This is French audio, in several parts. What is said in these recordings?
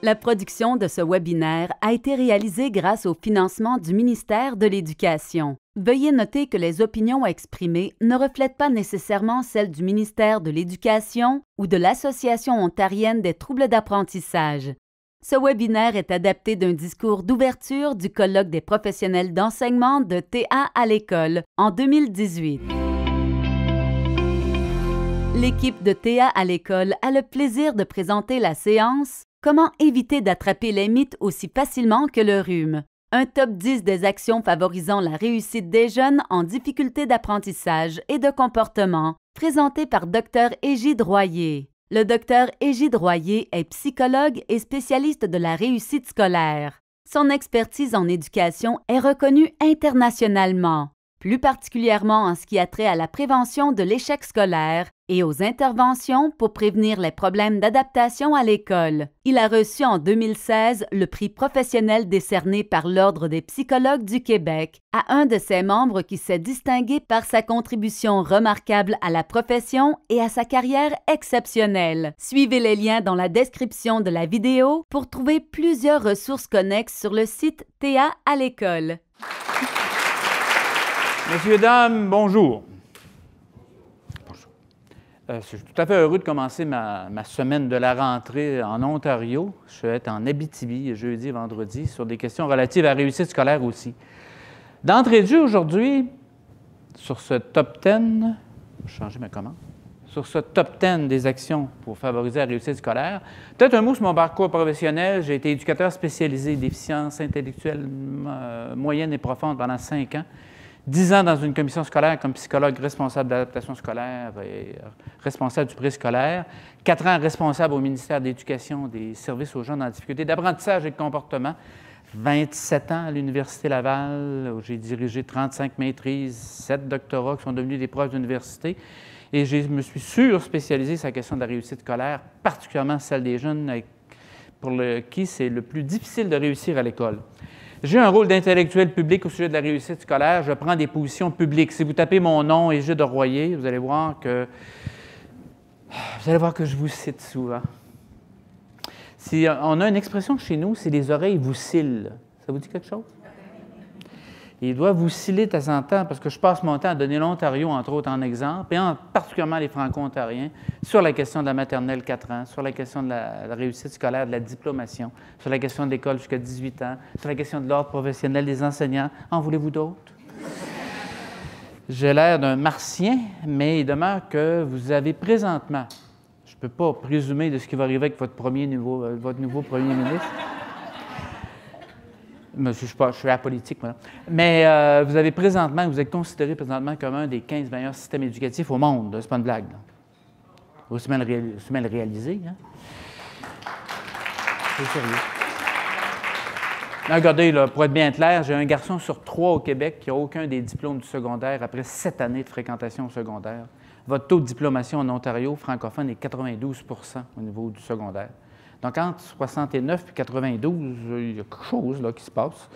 La production de ce webinaire a été réalisée grâce au financement du ministère de l'Éducation. Veuillez noter que les opinions exprimées ne reflètent pas nécessairement celles du ministère de l'Éducation ou de l'Association ontarienne des troubles d'apprentissage. Ce webinaire est adapté d'un discours d'ouverture du colloque des professionnels d'enseignement de TA à l'école en 2018. L'équipe de TA à l'école a le plaisir de présenter la séance « Comment éviter d'attraper les mythes aussi facilement que le rhume ?» Un top 10 des actions favorisant la réussite des jeunes en difficulté d'apprentissage et de comportement, présenté par Dr Égide Royer. Le Dr Égide Royer est psychologue et spécialiste de la réussite scolaire. Son expertise en éducation est reconnue internationalement, plus particulièrement en ce qui a trait à la prévention de l'échec scolaire et aux interventions pour prévenir les problèmes d'adaptation à l'école. Il a reçu en 2016 le prix professionnel décerné par l'Ordre des psychologues du Québec à un de ses membres qui s'est distingué par sa contribution remarquable à la profession et à sa carrière exceptionnelle. Suivez les liens dans la description de la vidéo pour trouver plusieurs ressources connexes sur le site TA à l'école. Messieurs, dames, bonjour. Je suis tout à fait heureux de commencer ma semaine de la rentrée en Ontario. Je vais être en Abitibi jeudi et vendredi sur des questions relatives à la réussite scolaire aussi. D'entrée de jeu aujourd'hui, sur ce top 10, je vais changer ma commande, sur ce top 10 des actions pour favoriser la réussite scolaire, peut-être un mot sur mon parcours professionnel. J'ai été éducateur spécialisé déficience intellectuelle moyenne et profonde pendant 5 ans. 10 ans dans une commission scolaire comme psychologue responsable d'adaptation scolaire et responsable du préscolaire. 4 ans responsable au ministère de l'Éducation des services aux jeunes en difficulté d'apprentissage et de comportement. 27 ans à l'Université Laval, où j'ai dirigé 35 maîtrises, 7 doctorats qui sont devenus des profs d'université. Et je me suis surspécialisé sur la question de la réussite scolaire, particulièrement celle des jeunes pour qui c'est le plus difficile de réussir à l'école. J'ai un rôle d'intellectuel public au sujet de la réussite scolaire. Je prends des positions publiques. Si vous tapez mon nom, Égide Royer, vous allez voir que je vous cite souvent. On a une expression chez nous, c'est « les oreilles vous cillent ». Ça vous dit quelque chose? Il doit vous sciller de temps en temps, parce que je passe mon temps à donner l'Ontario, entre autres, en exemple, et particulièrement les Franco-ontariens, sur la question de la maternelle 4 ans, sur la question de la réussite scolaire, de la diplomation, sur la question de l'école jusqu'à 18 ans, sur la question de l'ordre professionnel des enseignants. En voulez-vous d'autres? J'ai l'air d'un martien, mais il demeure que vous avez présentement, je ne peux pas présumer de ce qui va arriver avec votre nouveau premier ministre. Je suis apolitique, moi. Mais vous êtes considéré présentement comme un des 15 meilleurs systèmes éducatifs au monde. Ce n'est pas une blague. Aussi mal réalisé. Hein? C'est sérieux. Là, regardez, là, pour être bien clair, j'ai un garçon sur 3 au Québec qui n'a aucun des diplômes du secondaire après 7 années de fréquentation au secondaire. Votre taux de diplomation en Ontario francophone est 92 % au niveau du secondaire. Donc, entre 69 et 92, il y a quelque chose là, qui se passe.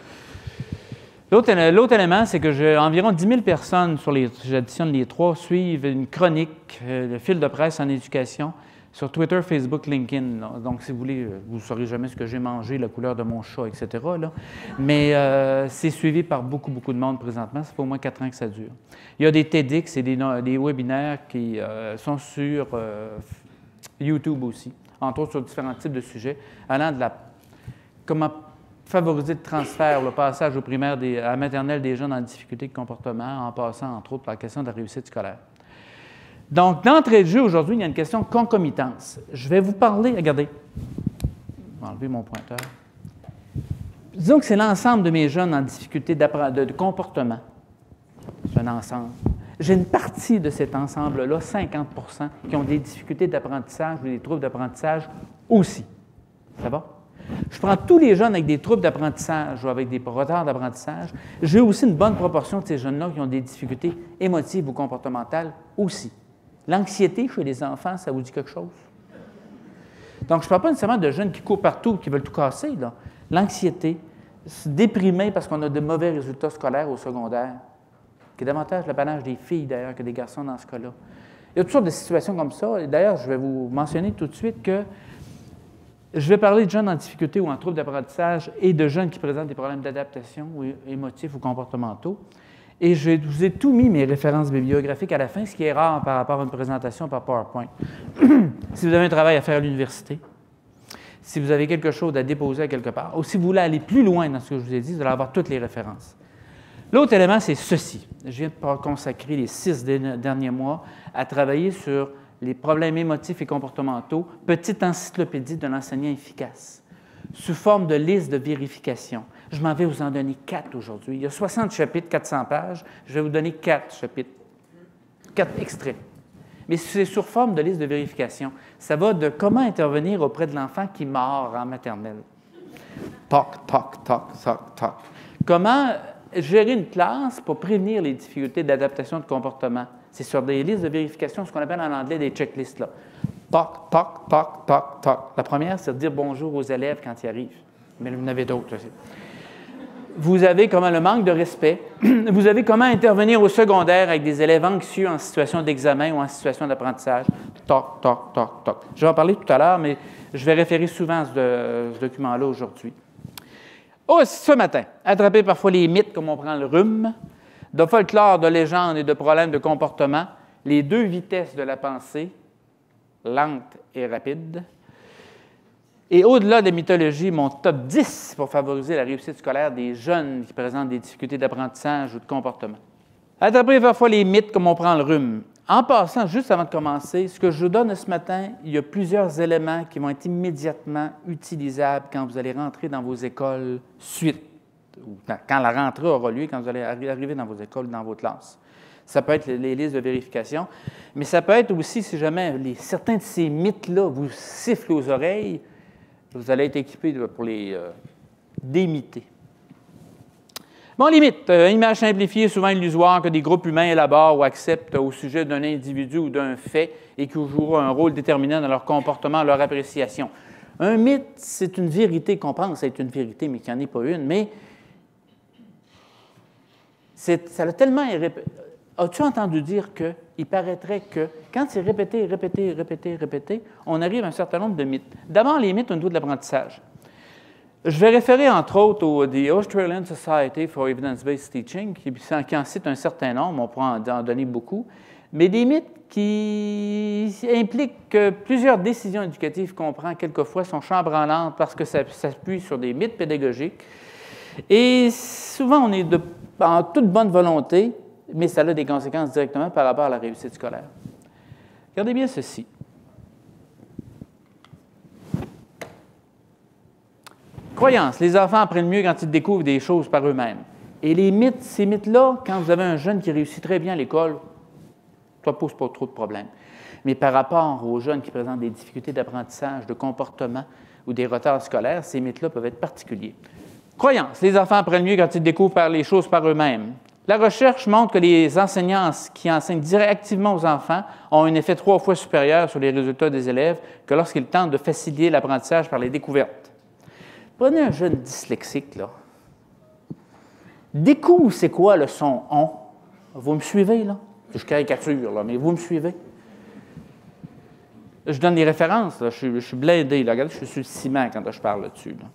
L'autre élément, c'est que j'ai environ 10 000 personnes, j'additionne les 3, suivent une chronique, le fil de presse en éducation, sur Twitter, Facebook, LinkedIn. Là. Donc, si vous voulez, vous ne saurez jamais ce que j'ai mangé, la couleur de mon chat, etc. Là. Mais c'est suivi par beaucoup de monde présentement. Ça fait au moins 4 ans que ça dure. Il y a des TEDx et des webinaires qui sont sur YouTube aussi, entre autres sur différents types de sujets, allant de comment favoriser le transfert, le passage au primaire à la maternelle des jeunes en difficulté de comportement, en passant, entre autres, par la question de la réussite scolaire. Donc, d'entrée de jeu, aujourd'hui, il y a une question de concomitance. Je vais vous parler, regardez, je vais enlever mon pointeur. Disons que c'est l'ensemble de mes jeunes en difficulté de comportement. C'est un ensemble. J'ai une partie de cet ensemble-là, 50 %, qui ont des difficultés d'apprentissage ou des troubles d'apprentissage aussi. Ça va? Je prends tous les jeunes avec des troubles d'apprentissage ou avec des retards d'apprentissage. J'ai aussi une bonne proportion de ces jeunes-là qui ont des difficultés émotives ou comportementales aussi. L'anxiété chez les enfants, ça vous dit quelque chose? Donc, je ne parle pas nécessairement de jeunes qui courent partout, qui veulent tout casser. L'anxiété, se déprimer parce qu'on a de mauvais résultats scolaires au secondaire, qui est davantage l'apanage des filles, d'ailleurs, que des garçons dans ce cas-là. Il y a toutes sortes de situations comme ça. Et d'ailleurs, je vais vous mentionner tout de suite que Je vais parler de jeunes en difficulté ou en trouble d'apprentissage et de jeunes qui présentent des problèmes d'adaptation ou émotifs ou comportementaux. Et je vous ai tout mis mes références bibliographiques à la fin, ce qui est rare par rapport à une présentation par PowerPoint. Si vous avez un travail à faire à l'université, si vous avez quelque chose à déposer à quelque part, ou si vous voulez aller plus loin dans ce que je vous ai dit, vous allez avoir toutes les références. L'autre élément, c'est ceci. Je viens de consacrer les 6 derniers mois à travailler sur les problèmes émotifs et comportementaux, petite encyclopédie de l'enseignant efficace, sous forme de liste de vérification. Je m'en vais vous en donner 4 aujourd'hui. Il y a 60 chapitres, 400 pages. Je vais vous donner 4 chapitres, 4 extraits. Mais c'est sous forme de liste de vérification. Ça va de comment intervenir auprès de l'enfant qui mord en maternelle. Toc, toc, toc, toc, toc. Comment gérer une classe pour prévenir les difficultés d'adaptation de comportement. C'est sur des listes de vérification, ce qu'on appelle en anglais des checklists. Là. Toc, toc, toc, toc, toc. La première, c'est de dire bonjour aux élèves quand ils arrivent. Mais vous en avez d'autres aussi. Vous avez comment le manque de respect. Vous avez comment intervenir au secondaire avec des élèves anxieux en situation d'examen ou en situation d'apprentissage. Toc, toc, toc, toc. Je vais en parler tout à l'heure, mais je vais référer souvent à ce document-là aujourd'hui. Oh, ce matin, attraper parfois les mythes comme on prend le rhume, de folklore, de légendes et de problèmes de comportement, les 2 vitesses de la pensée, lente et rapide. Et au-delà des mythologies, mon top 10 pour favoriser la réussite scolaire des jeunes qui présentent des difficultés d'apprentissage ou de comportement. Attraper parfois les mythes comme on prend le rhume. En passant, juste avant de commencer, ce que je vous donne ce matin, il y a plusieurs éléments qui vont être immédiatement utilisables quand vous allez rentrer dans vos écoles suite, ou quand la rentrée aura lieu, quand vous allez arriver dans vos écoles, dans vos classes. Ça peut être les listes de vérification, mais ça peut être aussi, si jamais certains de ces mythes-là vous sifflent aux oreilles, vous allez être équipé pour les démyther. Bon, les mythes, image simplifiée, souvent illusoire que des groupes humains élaborent ou acceptent au sujet d'un individu ou d'un fait et qui joueront un rôle déterminant dans leur comportement, leur appréciation. Un mythe, c'est une vérité qu'on pense être une vérité, mais qui n'en est pas une, mais ça a tellement... As-tu entendu dire qu'il paraîtrait que quand c'est répété, répété, répété, répété, on arrive à un certain nombre de mythes. D'abord, les mythes au niveau de l'apprentissage. Je vais référer, entre autres, au The Australian Society for Evidence-Based Teaching, qui en cite un certain nombre, on pourra en donner beaucoup, mais des mythes qui impliquent que plusieurs décisions éducatives qu'on prend quelquefois sont chambranlantes parce que ça s'appuie sur des mythes pédagogiques. Et souvent, on est en toute bonne volonté, mais ça a des conséquences directement par rapport à la réussite scolaire. Regardez bien ceci. Croyance, les enfants apprennent mieux quand ils découvrent des choses par eux-mêmes. Et les mythes, ces mythes-là, quand vous avez un jeune qui réussit très bien à l'école, ça ne pose pas trop de problèmes. Mais par rapport aux jeunes qui présentent des difficultés d'apprentissage, de comportement ou des retards scolaires, ces mythes-là peuvent être particuliers. Croyance, les enfants apprennent mieux quand ils découvrent les choses par eux-mêmes. La recherche montre que les enseignants qui enseignent activement aux enfants ont un effet 3 fois supérieur sur les résultats des élèves que lorsqu'ils tentent de faciliter l'apprentissage par les découvertes. Prenez un jeune dyslexique, là. Découvre c'est quoi le son « on ». Vous me suivez, là? Je caricature, là, mais vous me suivez? Je donne des références, là. Je suis blindé, là. Regardez, je suis sur le ciment quand je parle là-dessus, là.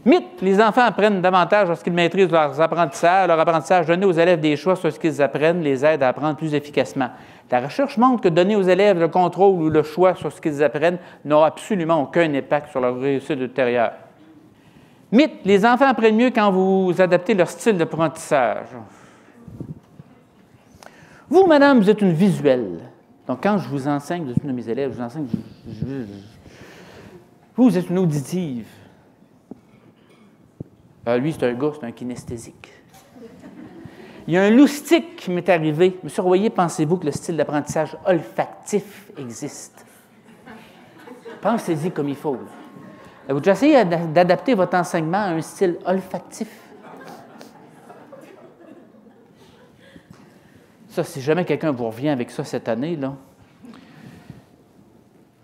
Mythe, les enfants apprennent davantage lorsqu'ils maîtrisent leurs apprentissages. Leur apprentissage, donner aux élèves des choix sur ce qu'ils apprennent les aide à apprendre plus efficacement. La recherche montre que donner aux élèves le contrôle ou le choix sur ce qu'ils apprennent n'aura absolument aucun impact sur leur réussite ultérieure. Mythe, les enfants apprennent mieux quand vous adaptez leur style d'apprentissage. Vous, madame, vous êtes une visuelle. Donc, quand je vous enseigne, vous êtes une de mes élèves, je vous enseigne, vous êtes une auditive. Lui, c'est un gars, c'est un kinesthésique. Il y a un loustic qui m'est arrivé. Monsieur Royer, pensez-vous que le style d'apprentissage olfactif existe? Pensez-y comme il faut. Vous déjà essayé d'adapter votre enseignement à un style olfactif? Ça, si jamais quelqu'un vous revient avec ça cette année, là.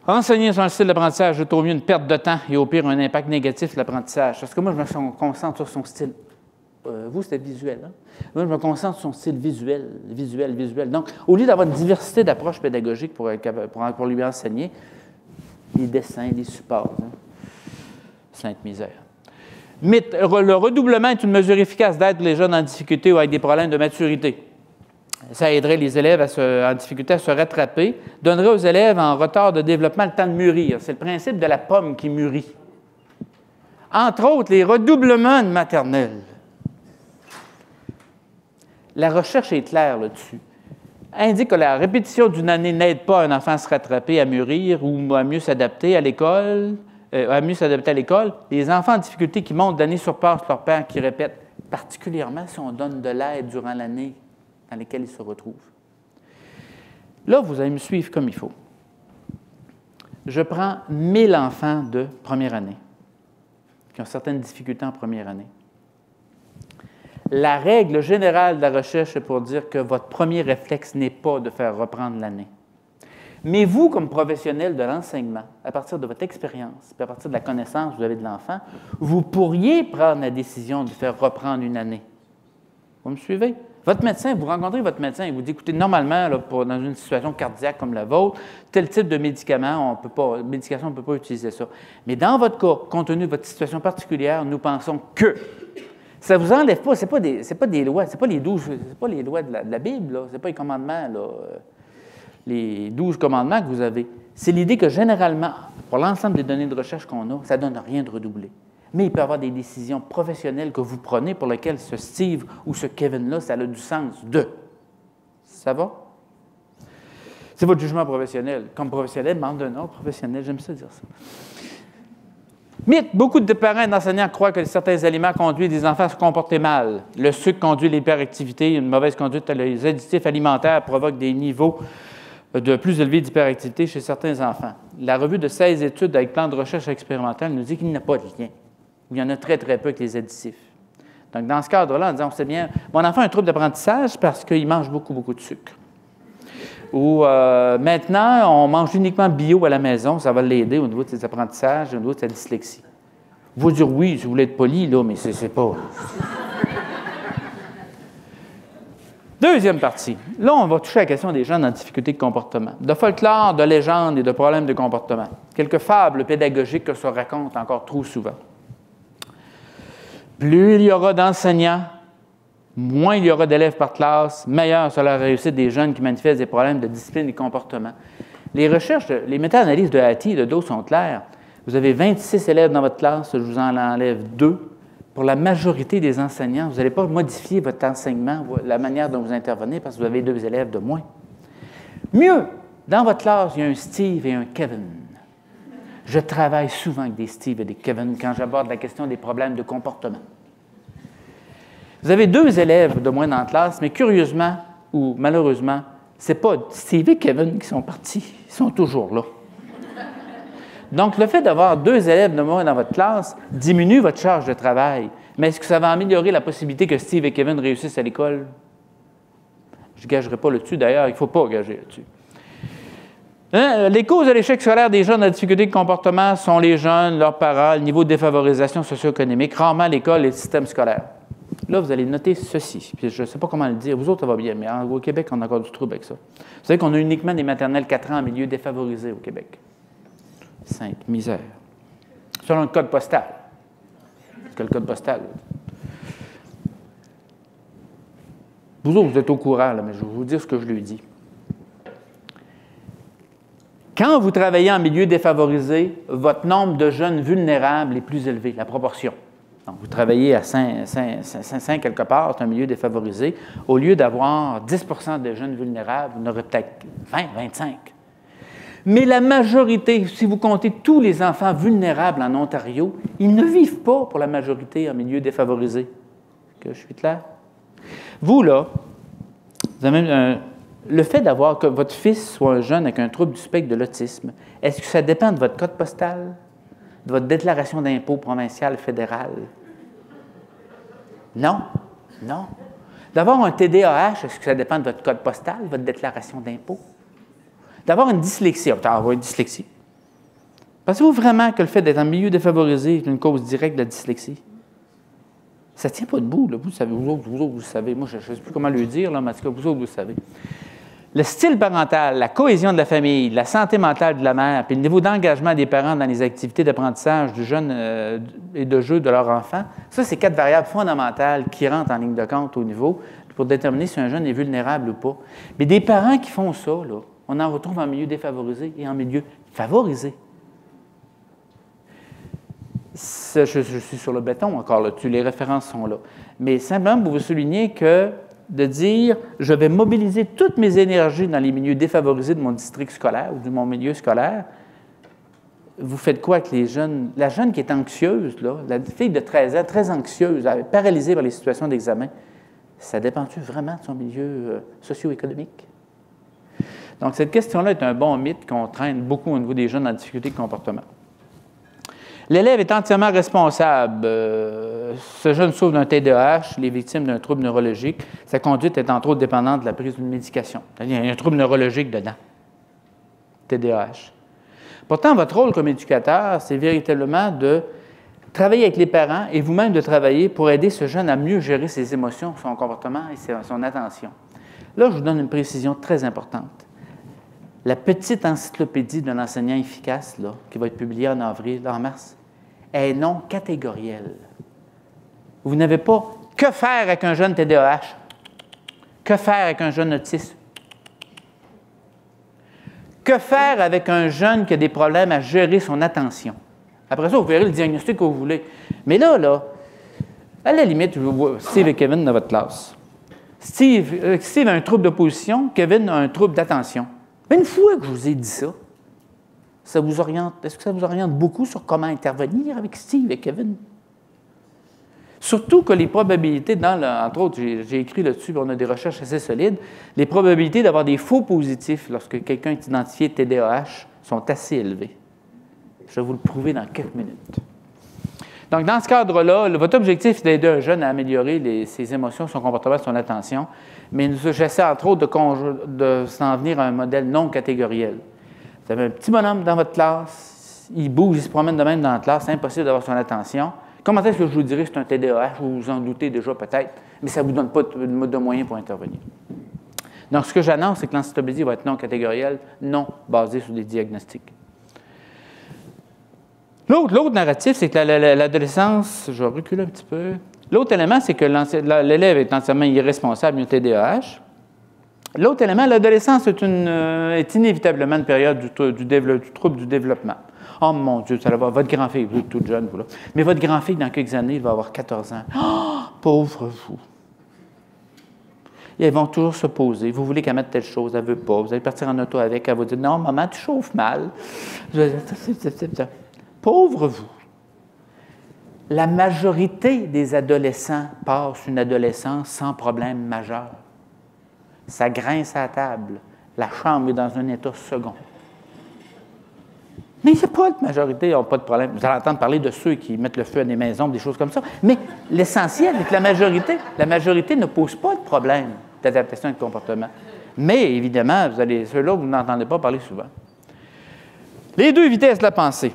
Enseigner sur un style d'apprentissage est au mieux une perte de temps et au pire un impact négatif sur l'apprentissage. Parce que moi, je me concentre sur son style. Vous, c'était visuel. Hein? Moi, je me concentre sur son style visuel. Donc, au lieu d'avoir une diversité d'approches pédagogiques pour lui enseigner, les dessins, les supports. Hein? Sainte misère. Mythe, le redoublement est une mesure efficace d'aide les jeunes en difficulté ou avec des problèmes de maturité. Ça aiderait les élèves en difficulté à se rattraper, donnerait aux élèves en retard de développement le temps de mûrir. C'est le principe de la pomme qui mûrit. Entre autres, les redoublements de maternelle. La recherche est claire là-dessus. Indique que la répétition d'une année n'aide pas un enfant à se rattraper, à mûrir ou à mieux s'adapter à l'école. Les enfants en difficulté qui montent d'année surpassent leur père qui répètent, particulièrement si on donne de l'aide durant l'année dans laquelle ils se retrouvent. Là, vous allez me suivre comme il faut. Je prends 1000 enfants de première année qui ont certaines difficultés en première année. La règle générale de la recherche est pour dire que votre premier réflexe n'est pas de faire reprendre l'année. Mais vous, comme professionnel de l'enseignement, à partir de votre expérience, puis à partir de la connaissance que vous avez de l'enfant, vous pourriez prendre la décision de faire reprendre une année. Vous me suivez? Votre médecin, vous rencontrez votre médecin, il vous dit, écoutez, normalement, là, dans une situation cardiaque comme la vôtre, tel type de médicament, on ne peut pas utiliser ça. Mais dans votre cas, compte tenu de votre situation particulière, nous pensons que ça ne vous enlève pas, ce n'est pas des lois, ce n'est pas les lois de la Bible, ce n'est pas les commandements, là, les 12 commandements que vous avez. C'est l'idée que généralement, pour l'ensemble des données de recherche qu'on a, ça ne donne rien de redoubler. Mais il peut y avoir des décisions professionnelles que vous prenez pour lesquelles ce Steve ou ce Kevin-là, ça a du sens de. Ça va? C'est votre jugement professionnel. Comme professionnel, membre d'un ordre professionnel, j'aime ça dire ça. Mythe, beaucoup de parents et d'enseignants croient que certains aliments conduisent les enfants à se comporter mal. Le sucre conduit l'hyperactivité, une mauvaise conduite, les additifs alimentaires provoquent des niveaux de plus élevés d'hyperactivité chez certains enfants. La revue de 16 études avec plan de recherche expérimentale nous dit qu'il n'y a pas de lien. Il y en a très, très peu avec les additifs. Donc, dans ce cadre-là, en disant, on sait bien, mon enfant a un trouble d'apprentissage parce qu'il mange beaucoup, beaucoup de sucre. Ou maintenant, on mange uniquement bio à la maison, ça va l'aider au niveau de ses apprentissages, au niveau de sa dyslexie. Vous dire oui, si vous voulez être poli, là, mais c'est pas... Deuxième partie. Là, on va toucher à la question des jeunes en difficulté de comportement. De folklore, de légendes et de problèmes de comportement. Quelques fables pédagogiques que se racontent encore trop souvent. Plus il y aura d'enseignants, moins il y aura d'élèves par classe, meilleure sera la réussite des jeunes qui manifestent des problèmes de discipline et de comportement. Les recherches, les méta-analyses de Hattie et de Doe sont claires. Vous avez 26 élèves dans votre classe, je vous en enlève 2. Pour la majorité des enseignants, vous n'allez pas modifier votre enseignement, la manière dont vous intervenez, parce que vous avez 2 élèves de moins. Mieux, dans votre classe, il y a un Steve et un Kevin. Je travaille souvent avec des Steve et des Kevin quand j'aborde la question des problèmes de comportement. Vous avez 2 élèves de moins dans la classe, mais curieusement ou malheureusement, ce n'est pas Steve et Kevin qui sont partis, ils sont toujours là. Donc, le fait d'avoir 2 élèves de moins dans votre classe diminue votre charge de travail. Mais est-ce que ça va améliorer la possibilité que Steve et Kevin réussissent à l'école? Je ne gagerai pas là-dessus. D'ailleurs, il ne faut pas gager là-dessus. Les causes de l'échec scolaire des jeunes en difficulté de comportement sont les jeunes, leurs parents, le niveau de défavorisation socio-économique, rarement l'école et le système scolaire. Là, vous allez noter ceci. Puis je ne sais pas comment le dire. Vous autres, ça va bien, mais au Québec, on a encore du trouble avec ça. Vous savez qu'on a uniquement des maternelles 4 ans en milieu défavorisé au Québec. Sainte misère. Selon le code postal. C'est que le code postal. Vous autres, vous êtes au courant, là, mais je vais vous dire ce que je lui dis. Quand vous travaillez en milieu défavorisé, votre nombre de jeunes vulnérables est plus élevé, la proportion. Donc, vous travaillez à 5 quelque part, c'est un milieu défavorisé. Au lieu d'avoir 10 de jeunes vulnérables, vous en aurez peut-être 20, 25. Mais la majorité, si vous comptez tous les enfants vulnérables en Ontario, ils ne vivent pas pour la majorité en milieu défavorisé. Est-ce que je suis clair? Vous, là, vous avez le fait d'avoir que votre fils soit un jeune avec un trouble du spectre de l'autisme, est-ce que ça dépend de votre code postal, de votre déclaration d'impôt provinciale, fédérale? Non, non. D'avoir un TDAH, est-ce que ça dépend de votre code postal, de votre déclaration d'impôt? D'avoir une dyslexie, avoir une dyslexie. Pensez-vous vraiment que le fait d'être en milieu défavorisé est une cause directe de la dyslexie? Ça ne tient pas debout, là. Vous savez, vous autres, vous savez. Moi, je ne sais plus comment le dire, là, mais en tout cas, vous autres, vous savez. Le style parental, la cohésion de la famille, la santé mentale de la mère, puis le niveau d'engagement des parents dans les activités d'apprentissage du jeune et de jeu de leur enfant, ça, c'est 4 variables fondamentales qui rentrent en ligne de compte au niveau pour déterminer si un jeune est vulnérable ou pas. Mais des parents qui font ça, là, on en retrouve en milieu défavorisé et en milieu favorisé. Je suis sur le béton encore là-dessus, les références sont là. Mais simplement pour vous souligner que de dire « je vais mobiliser toutes mes énergies dans les milieux défavorisés de mon district scolaire ou de mon milieu scolaire », vous faites quoi avec les jeunes? La jeune qui est anxieuse, là, la fille de 13 ans, très anxieuse, paralysée par les situations d'examen, ça dépend-tu vraiment de son milieu socio-économique? Donc, cette question-là est un bon mythe qu'on traîne beaucoup au niveau des jeunes en difficulté de comportement. L'élève est entièrement responsable. Ce jeune souffre d'un TDAH, il est victime d'un trouble neurologique. Sa conduite est entre autres dépendante de la prise d'une médication. Il y a un trouble neurologique dedans, TDAH. Pourtant, votre rôle comme éducateur, c'est véritablement de travailler avec les parents et vous-même de travailler pour aider ce jeune à mieux gérer ses émotions, son comportement et son attention. Là, je vous donne une précision très importante. La petite encyclopédie d'un enseignant efficace, là, qui va être publiée en avril, en mars, est non catégorielle. Vous n'avez pas « que faire avec un jeune TDAH »,« que faire avec un jeune autiste », « que faire avec un jeune qui a des problèmes à gérer son attention ». Après ça, vous verrez le diagnostic que vous voulez. Mais là, à la limite, je vois Steve et Kevin dans votre classe. Steve a un trouble d'opposition, Kevin a un trouble d'attention. Une fois que je vous ai dit ça, est-ce que ça vous oriente beaucoup sur comment intervenir avec Steve et Kevin? Surtout que les probabilités, entre autres, j'ai écrit là-dessus, on a des recherches assez solides, les probabilités d'avoir des faux positifs lorsque quelqu'un est identifié TDAH sont assez élevées. Je vais vous le prouver dans quelques minutes. Donc, dans ce cadre-là, votre objectif est d'aider un jeune à améliorer ses émotions, son comportement, son attention, mais j'essaie, entre autres, de s'en venir à un modèle non catégoriel. Vous avez un petit bonhomme dans votre classe, il bouge, il se promène de même dans la classe, c'est impossible d'avoir son attention. Comment est-ce que je vous dirais que c'est un TDAH? Vous vous en doutez déjà peut-être, mais ça ne vous donne pas de moyens pour intervenir. Donc, ce que j'annonce, c'est que l'encyclopédie va être non catégorielle, non basée sur des diagnostics. L'autre narratif, c'est que l'adolescence, je vais reculer un petit peu. L'autre élément, c'est que l'élève est entièrement irresponsable, il y a un TDAH. L'autre élément, l'adolescence est inévitablement une période du trouble du développement. Oh mon Dieu, ça va, votre grand-fille, vous êtes toute jeune, vous là. Mais votre grand-fille, dans quelques années, il va avoir 14 ans. Oh, pauvre vous! Et elles vont toujours se poser. Vous voulez qu'elle mette telle chose, elle ne veut pas. Vous allez partir en auto avec, elle va dire « Non, maman, tu chauffes mal. » Pauvre vous! La majorité des adolescents passent une adolescence sans problème majeur. Ça grince à la table. La chambre est dans un état second. Mais il n'y a pas de majorité, ils n'ont pas de problème. Vous allez entendre parler de ceux qui mettent le feu à des maisons, des choses comme ça. Mais l'essentiel est que la majorité ne pose pas de problème d'adaptation et de comportement. Mais évidemment, ceux-là, vous n'entendez pas parler souvent. Les deux vitesses de la pensée.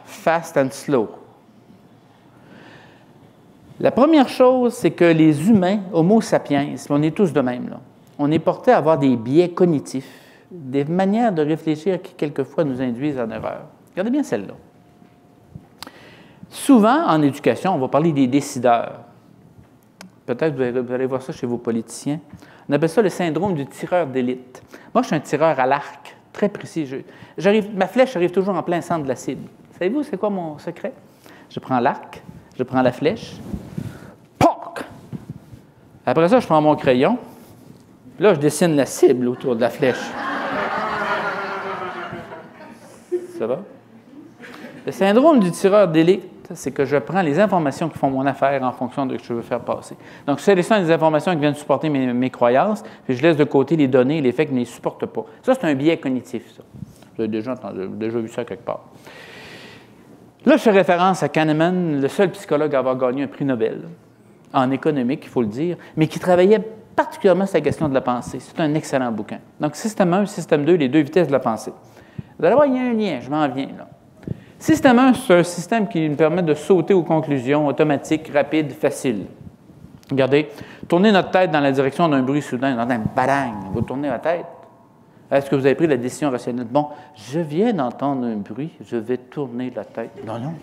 Fast and slow. La première chose, c'est que les humains, Homo sapiens, on est tous de même, là, on est portés à avoir des biais cognitifs, des manières de réfléchir qui, quelquefois, nous induisent en erreur. Regardez bien celle-là. Souvent, en éducation, on va parler des décideurs. Peut-être que vous allez voir ça chez vos politiciens. On appelle ça le syndrome du tireur d'élite. Moi, je suis un tireur à l'arc, très précis. Ma flèche arrive toujours en plein centre de la cible. Savez-vous, c'est quoi mon secret? Je prends l'arc, je prends la flèche, POC! Après ça, je prends mon crayon. Là, je dessine la cible autour de la flèche. Ça va? Le syndrome du tireur d'élite, c'est que je prends les informations qui font mon affaire en fonction de ce que je veux faire passer. Donc, je sélectionne des informations qui viennent supporter mes croyances, puis je laisse de côté les données et les faits qui ne les supportent pas. Ça, c'est un biais cognitif, ça. Vous avez déjà vu ça quelque part. Là, je fais référence à Kahneman, le seul psychologue à avoir gagné un prix Nobel, en économique, il faut le dire, mais qui travaillait particulièrement sur la question de la pensée. C'est un excellent bouquin. Donc, système 1 et système 2, les deux vitesses de la pensée. Vous allez voir, il y a un lien, je m'en viens là. Système 1, c'est un système qui nous permet de sauter aux conclusions automatiques, rapides, faciles. Regardez, tournez notre tête dans la direction d'un bruit soudain, dans un badang, vous tournez la tête. Est-ce que vous avez pris la décision rationnelle? Bon, je viens d'entendre un bruit, je vais tourner la tête. Non, non,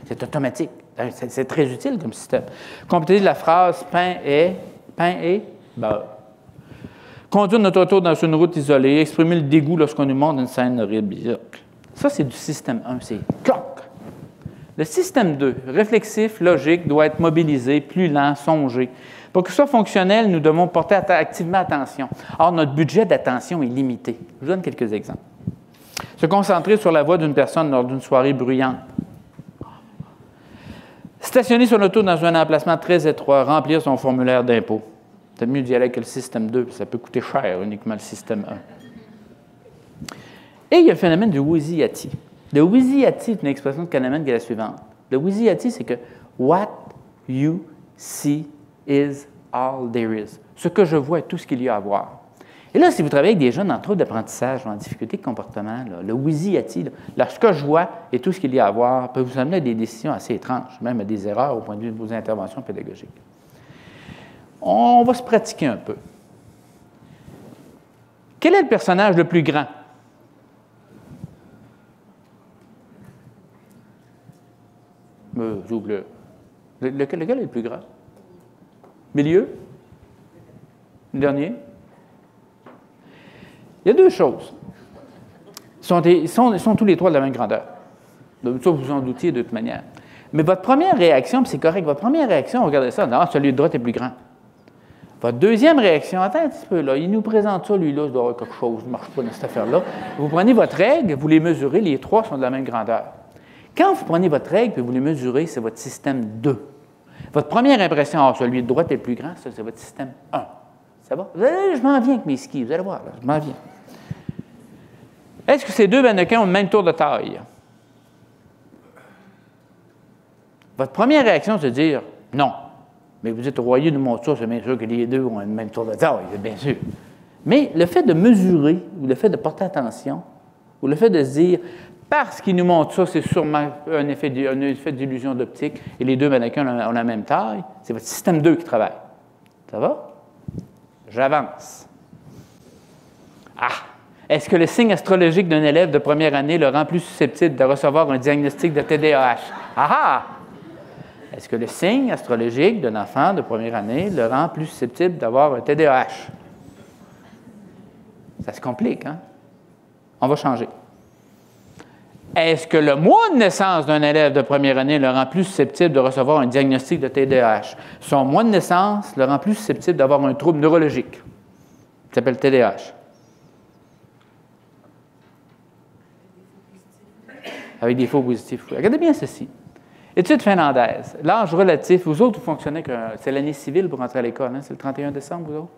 c'est automatique. C'est très utile comme système. Complétez la phrase pain et beurre. Conduire notre auto dans une route isolée, exprimer le dégoût lorsqu'on nous montre une scène horrible. Ça, c'est du système 1, c'est cloc. Le système 2, réflexif, logique, doit être mobilisé, plus lent, songé. Pour que ce soit fonctionnel, nous devons porter activement attention. Or, notre budget d'attention est limité. Je vous donne quelques exemples. Se concentrer sur la voix d'une personne lors d'une soirée bruyante. Stationner son auto dans un emplacement très étroit, remplir son formulaire d'impôt. C'est mieux d'y aller avec le système 2, ça peut coûter cher uniquement le système 1. Et il y a le phénomène du Wheezy-Yati. Le Wheezy-Yati est une expression de Kahneman qui est la suivante. Le Wheezy-Yati, c'est que « what you see is all there is ». Ce que je vois est tout ce qu'il y a à voir. Et là, si vous travaillez avec des jeunes en trouble d'apprentissage ou en difficulté de comportement, là, le Wheezy-Yati, ce que je vois et tout ce qu'il y a à voir peut vous amener à des décisions assez étranges, même à des erreurs au point de vue de vos interventions pédagogiques. On va se pratiquer un peu. Quel est le personnage le plus grand? J'ouvre lequel est le plus grand? Milieu? Le dernier? Il y a deux choses. Ils sont tous les trois de la même grandeur. Donc, ça, vous en doutiez de toute manière. Mais votre première réaction, puis c'est correct, votre première réaction, regardez ça, celui de droite est plus grand. Votre deuxième réaction, attends un petit peu, là, il nous présente ça, lui-là, ça doit avoir quelque chose, ça ne marche pas dans cette affaire-là. Vous prenez votre règle, vous les mesurez, les trois sont de la même grandeur. Quand vous prenez votre règle et vous les mesurez, c'est votre système 2. Votre première impression, celui de droite est le plus grand, ça, c'est votre système 1. Ça va? Je m'en viens avec mes skis, vous allez voir, là, je m'en viens. Est-ce que ces deux mannequins ont le même tour de taille? Votre première réaction, c'est de dire non. Mais vous êtes au royaume de mon tour, c'est bien sûr que les deux ont le même tour de taille, bien sûr. Mais le fait de mesurer, ou le fait de porter attention, ou le fait de se dire parce qu'il nous montre ça, c'est sûrement un effet d'illusion d'optique, et les deux mannequins ont la même taille, c'est votre système 2 qui travaille. Ça va? J'avance. Ah! Est-ce que le signe astrologique d'un élève de première année le rend plus susceptible de recevoir un diagnostic de TDAH? Ah ah! Est-ce que le signe astrologique d'un enfant de première année le rend plus susceptible d'avoir un TDAH? Ça se complique, hein? On va changer. Est-ce que le mois de naissance d'un élève de première année le rend plus susceptible de recevoir un diagnostic de TDAH? Son mois de naissance le rend plus susceptible d'avoir un trouble neurologique qui s'appelle TDAH. Avec des faux positifs. Regardez bien ceci. Étude finlandaise. L'âge relatif, vous autres, vous fonctionnez que c'est l'année civile pour entrer à l'école, hein? C'est le 31 décembre, vous autres?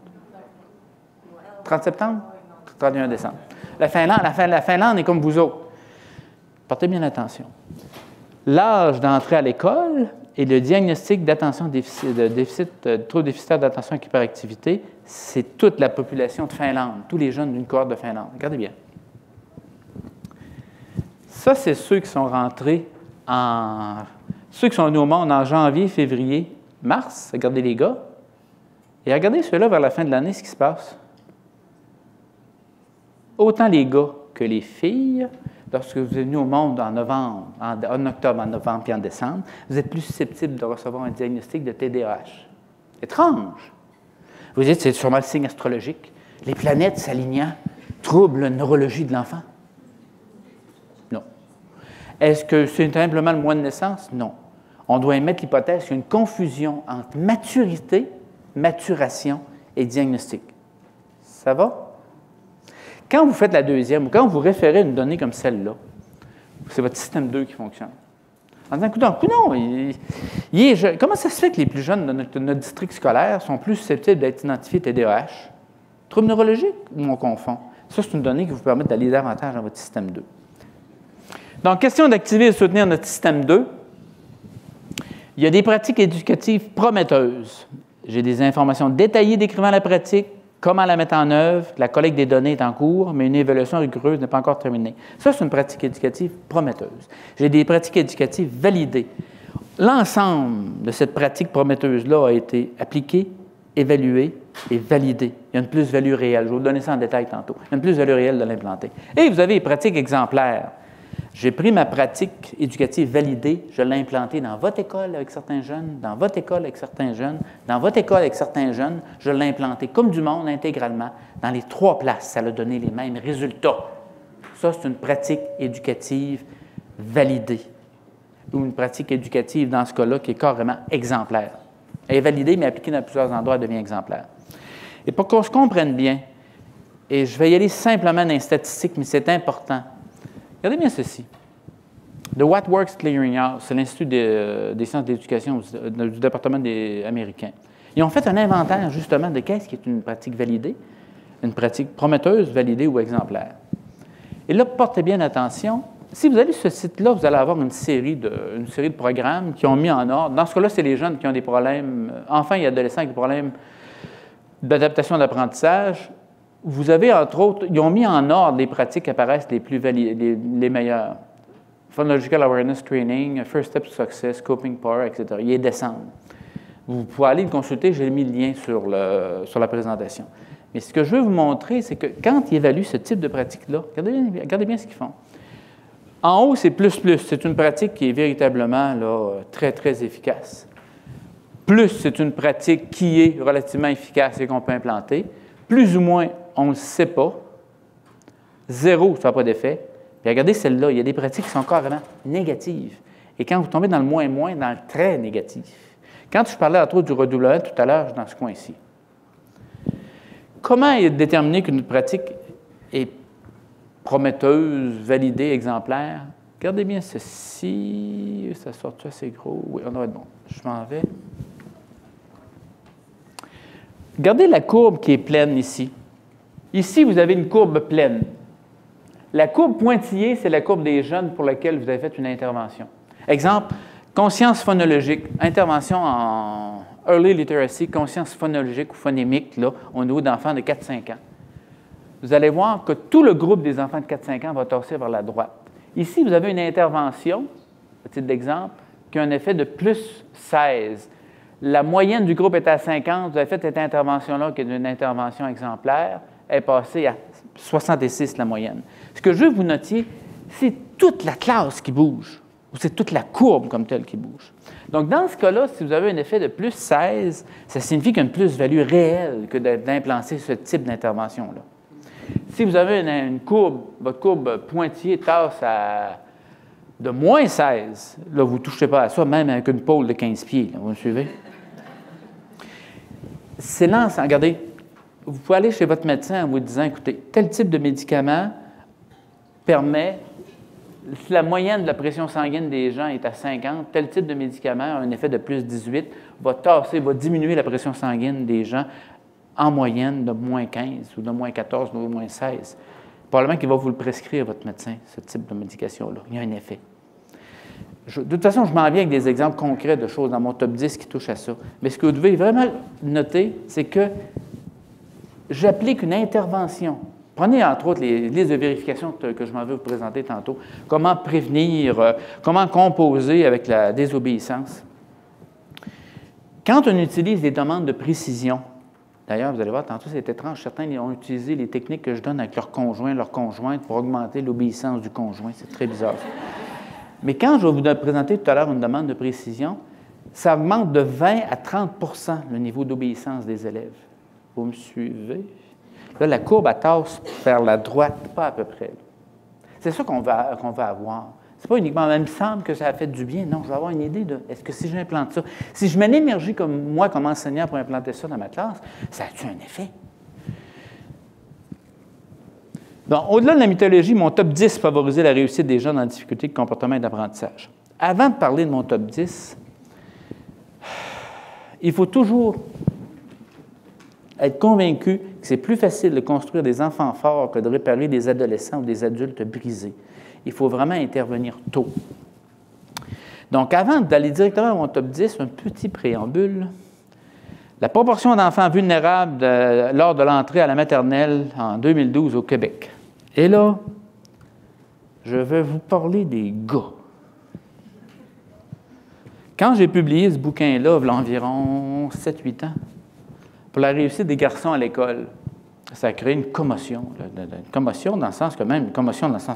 30 septembre? 31 décembre. La Finlande est comme vous autres. Portez bien attention. L'âge d'entrée à l'école et le diagnostic d'attention trouble déficitaire d'attention avec hyperactivité, c'est toute la population de Finlande, tous les jeunes d'une cohorte de Finlande. Regardez bien. Ça, c'est ceux qui sont rentrés ceux qui sont venus au monde en janvier, février, mars. Regardez les gars. Et regardez ceux-là vers la fin de l'année, ce qui se passe. Autant les gars que les filles, lorsque vous êtes venus au monde en novembre, en octobre, en novembre et en décembre, vous êtes plus susceptibles de recevoir un diagnostic de TDAH. Étrange. Vous dites, c'est sûrement le signe astrologique. Les planètes s'alignant troublent la neurologie de l'enfant. Non. Est-ce que c'est simplement le mois de naissance? Non. On doit émettre l'hypothèse qu'il y a une confusion entre maturité, maturation et diagnostic. Ça va? Quand vous faites la deuxième, ou quand vous référez une donnée comme celle-là, c'est votre système 2 qui fonctionne. En disant, comment ça se fait que les plus jeunes de notre district scolaire sont plus susceptibles d'être identifiés TDAH? Trouble neurologique ou on confond? Ça, c'est une donnée qui vous permet d'aller davantage dans votre système 2. Donc, question d'activer et de soutenir notre système 2. Il y a des pratiques éducatives prometteuses. J'ai des informations détaillées décrivant la pratique, comment la mettre en œuvre, la collecte des données est en cours, mais une évaluation rigoureuse n'est pas encore terminée. Ça, c'est une pratique éducative prometteuse. J'ai des pratiques éducatives validées. L'ensemble de cette pratique prometteuse-là a été appliqué, évalué et validé. Il y a une plus-value réelle. Je vais vous donner ça en détail tantôt. Il y a une plus-value réelle de l'implanter. Et vous avez les pratiques exemplaires. J'ai pris ma pratique éducative validée, je l'ai implantée dans votre école avec certains jeunes, dans votre école avec certains jeunes, dans votre école avec certains jeunes, je l'ai implantée comme du monde intégralement dans les 3 places. Ça a donné les mêmes résultats. Ça, c'est une pratique éducative validée. Ou une pratique éducative, dans ce cas-là, qui est carrément exemplaire. Elle est validée, mais appliquée dans plusieurs endroits, elle devient exemplaire. Et pour qu'on se comprenne bien, et je vais y aller simplement dans les statistiques, mais c'est important. Regardez bien ceci. The What Works Clearinghouse, c'est l'Institut des sciences de l'éducation du département des Américains. Ils ont fait un inventaire, justement, de qu'est-ce qui est une pratique validée, une pratique prometteuse, validée ou exemplaire. Et là, portez bien attention. Si vous allez sur ce site-là, vous allez avoir une série de programmes qui ont mis en ordre. Dans ce cas-là, c'est les jeunes qui ont des problèmes, enfants et adolescents avec des problèmes d'adaptation d'apprentissage. Vous avez, entre autres, ils ont mis en ordre les pratiques qui apparaissent les meilleures. Phonological Awareness Training, First Step to Success, Coping Power, etc. Ils les descendent. Vous pouvez aller le consulter, j'ai mis le lien sur la présentation. Mais ce que je veux vous montrer, c'est que quand ils évaluent ce type de pratique-là, regardez bien ce qu'ils font. En haut, c'est plus. C'est une pratique qui est véritablement là, très, très efficace. Plus, c'est une pratique qui est relativement efficace et qu'on peut implanter. Plus ou moins, on ne le sait pas. 0, ça n'a pas d'effet. Puis regardez celle-là, il y a des pratiques qui sont carrément négatives. Et quand vous tombez dans le moins, dans le très négatif. Quand je parlais à trop du redoublement tout à l'heure, dans ce coin-ci. Comment déterminer qu'une pratique est prometteuse, validée, exemplaire? Regardez bien ceci. Ça sort-tu assez gros? Oui, on doit être bon. Je m'en vais. Regardez la courbe qui est pleine ici. Ici, vous avez une courbe pleine. La courbe pointillée, c'est la courbe des jeunes pour laquelle vous avez fait une intervention. Exemple, conscience phonologique, intervention en Early Literacy, conscience phonologique ou phonémique, là, au niveau d'enfants de 4-5 ans. Vous allez voir que tout le groupe des enfants de 4-5 ans va torser vers la droite. Ici, vous avez une intervention, à titre d'exemple, qui a un effet de plus 16. La moyenne du groupe est à 50. Vous avez fait cette intervention-là, qui est une intervention exemplaire, est passée à 66, la moyenne. Ce que je veux que vous notiez, c'est toute la classe qui bouge, ou c'est toute la courbe comme telle qui bouge. Donc, dans ce cas-là, si vous avez un effet de plus 16, ça signifie qu'il y a une plus-value réelle que d'implanter ce type d'intervention-là. Si vous avez une courbe, votre courbe pointillée tasse de moins 16, là, vous ne touchez pas à ça, même avec une pôle de 15 pieds. Là, vous me suivez? C'est l'ensemble. Regardez, vous pouvez aller chez votre médecin en vous disant, écoutez, tel type de médicament permet, si la moyenne de la pression sanguine des gens est à 50, tel type de médicament a un effet de plus 18, va diminuer la pression sanguine des gens en moyenne de moins 15 ou de moins 14 ou de moins 16. Probablement qu'il va vous le prescrire, votre médecin, ce type de médication-là. Il y a un effet. De toute façon, je m'en viens avec des exemples concrets de choses dans mon top 10 qui touchent à ça. Mais ce que vous devez vraiment noter, c'est que j'applique une intervention. Prenez, entre autres, les listes de vérification que je m'en vais vous présenter tantôt. Comment prévenir, comment composer avec la désobéissance. Quand on utilise des demandes de précision, d'ailleurs, vous allez voir, tantôt, c'est étrange. Certains ont utilisé les techniques que je donne avec leur conjoint, leur conjointe pour augmenter l'obéissance du conjoint. C'est très bizarre. Mais quand je vais vous présenter tout à l'heure une demande de précision, ça augmente de 20 à 30 % le niveau d'obéissance des élèves. Vous me suivez? Là, la courbe, elle tasse vers la droite, pas à peu près. C'est ça qu'on va avoir. C'est pas uniquement, il me semble que ça a fait du bien. Non, je vais avoir une idée de, est-ce que si j'implante ça, si je mets l'énergie comme moi, comme enseignant, pour implanter ça dans ma classe, ça a-tu un effet? Bon, au-delà de la mythologie, mon top 10 favorisait la réussite des jeunes en difficulté de comportement et d'apprentissage. Avant de parler de mon top 10, il faut toujours être convaincu que c'est plus facile de construire des enfants forts que de réparer des adolescents ou des adultes brisés. Il faut vraiment intervenir tôt. Donc, avant d'aller directement à mon top 10, un petit préambule. La proportion d'enfants vulnérables lors de l'entrée à la maternelle en 2012 au Québec. Et là, je vais vous parler des gars. Quand j'ai publié ce bouquin-là, il y a environ 7-8 ans, pour la réussite des garçons à l'école, ça a créé une commotion. Une commotion dans le sens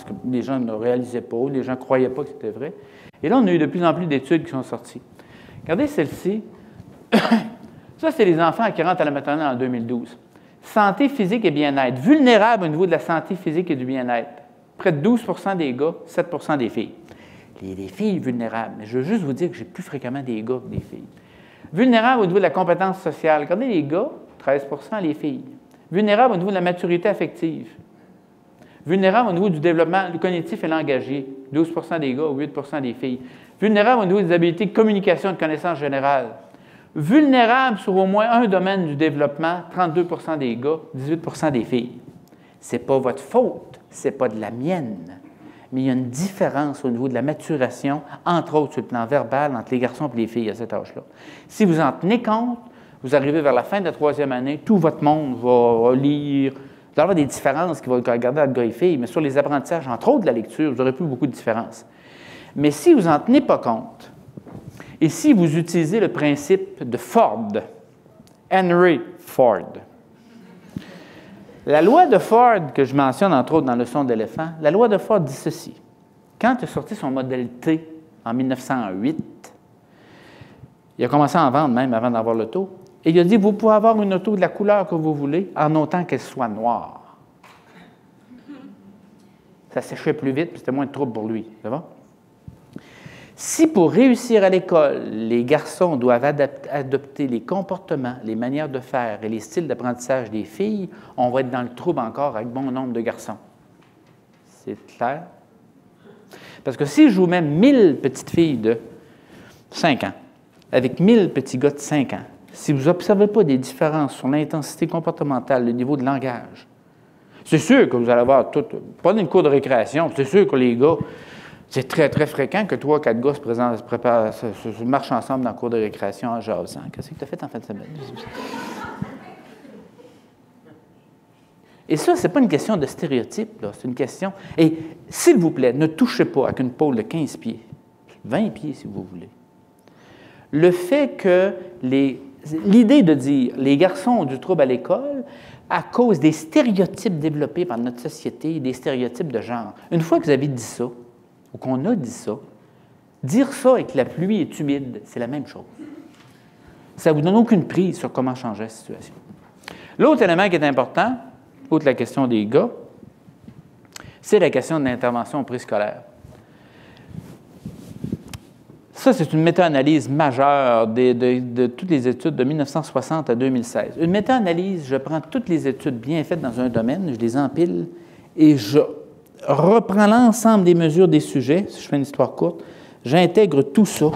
que les gens ne réalisaient pas, les gens ne croyaient pas que c'était vrai. Et là, on a eu de plus en plus d'études qui sont sorties. Regardez celle-ci. Ça, c'est les enfants qui rentrent à la maternelle en 2012. Santé physique et bien-être. Vulnérables au niveau de la santé physique et du bien-être. Près de 12 des gars, 7 des filles. Les filles vulnérables. Mais je veux juste vous dire que j'ai plus fréquemment des gars que des filles. Vulnérables au niveau de la compétence sociale. Regardez les gars, 13 les filles. Vulnérables au niveau de la maturité affective. Vulnérables au niveau du développement cognitif et langagier. 12 des gars, 8 des filles. Vulnérables au niveau des habiletés de communication et de connaissances générales. Vulnérables sur au moins un domaine du développement, 32 des gars, 18 des filles. Ce n'est pas votre faute, ce n'est pas de la mienne. Mais il y a une différence au niveau de la maturation, entre autres sur le plan verbal, entre les garçons et les filles à cet âge-là. Si vous en tenez compte, vous arrivez vers la fin de la 3e année, tout votre monde va lire. Vous allez avoir des différences qui vont regarder entre gars et filles, mais sur les apprentissages, entre autres de la lecture, vous n'aurez plus beaucoup de différences. Mais si vous n'en tenez pas compte, et si vous utilisez le principe de Ford, Henry Ford, la loi de Ford, que je mentionne entre autres dans le son d'éléphant, la loi de Ford dit ceci. Quand il a sorti son modèle T en 1908, il a commencé à en vendre même avant d'avoir l'auto, et il a dit, vous pouvez avoir une auto de la couleur que vous voulez, en autant qu'elle soit noire. Ça séchait plus vite, puis c'était moins de trouble pour lui. Ça va? Si pour réussir à l'école, les garçons doivent adopter les comportements, les manières de faire et les styles d'apprentissage des filles, on va être dans le trouble encore avec bon nombre de garçons. C'est clair? Parce que si je vous mets 1000 petites filles de 5 ans avec 1000 petits gars de 5 ans, si vous n'observez pas des différences sur l'intensité comportementale, le niveau de langage, c'est sûr que vous allez avoir tout. Prenez une cour de récréation, c'est sûr que les gars, c'est très, très fréquent que 3-4 gars se marchent ensemble dans la cour de récréation en jasant. Qu'est-ce que tu as fait en fin de semaine? Et ça, ce n'est pas une question de stéréotype, c'est une question. Et s'il vous plaît, ne touchez pas avec une pôle de 15 pieds, 20 pieds si vous voulez. Le fait que l'idée de dire les garçons ont du trouble à l'école à cause des stéréotypes développés par notre société, des stéréotypes de genre. Une fois que vous avez dit ça, ou qu'on a dit ça, dire ça et que la pluie est humide, c'est la même chose. Ça ne vous donne aucune prise sur comment changer la situation. L'autre élément qui est important, outre la question des gars, c'est la question de l'intervention préscolaire. Ça, c'est une méta-analyse majeure de toutes les études de 1960 à 2016. Une méta-analyse, je prends toutes les études bien faites dans un domaine, je les empile et je reprends l'ensemble des mesures des sujets, si je fais une histoire courte, j'intègre tout ça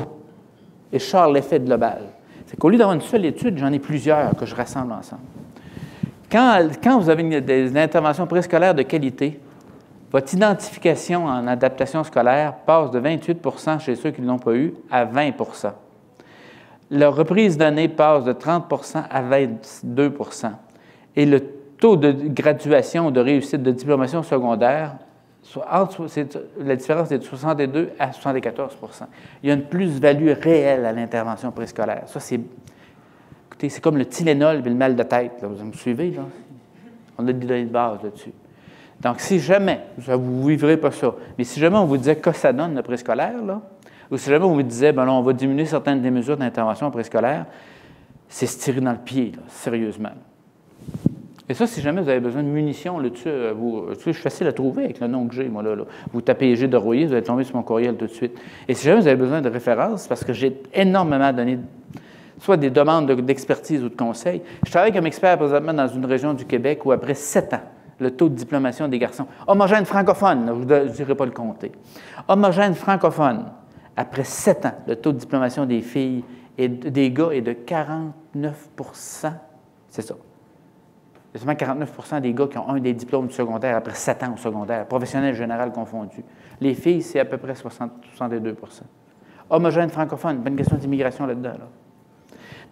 et je sors l'effet global. C'est qu'au lieu d'avoir une seule étude, j'en ai plusieurs que je rassemble ensemble. Quand vous avez des interventions préscolaires de qualité, votre identification en adaptation scolaire passe de 28 % chez ceux qui ne l'ont pas eu à 20 %. La reprise d'année passe de 30 % à 22 % et le taux de graduation ou de réussite de diplomation secondaire, la différence est de 62 à 74 %. Il y a une plus-value réelle à l'intervention préscolaire. Ça, écoutez, c'est comme le Tylenol et le mal de tête. Là. Vous me suivez? Là? On a des données de base là-dessus. Donc, si jamais, vous ne vivrez pas ça, mais si jamais on vous disait que ça donne le préscolaire, là, ou si jamais on vous disait, ben là, on va diminuer certaines des mesures d'intervention préscolaire, c'est se tirer dans le pied, là, sérieusement. Et ça, si jamais vous avez besoin de munitions là-dessus, je suis facile à trouver avec le nom que j'ai, moi, là. Vous tapez G de Royer, vous allez tomber sur mon courriel tout de suite. Et si jamais vous avez besoin de références, parce que j'ai énormément donné, soit des demandes d'expertise ou de conseils, je travaille comme expert présentement dans une région du Québec où, après 7 ans, le taux de diplomation des garçons, homogène francophone, je ne dirai pas le compter, homogène francophone, après 7 ans, le taux de diplomation des filles et des gars est de 49 %. C'est ça. Il y a seulement 49 % des gars qui ont un des diplômes du secondaire après 7 ans au secondaire, professionnel général confondu. Les filles, c'est à peu près 62 %. Homogène francophone, pas une question d'immigration là-dedans. Là.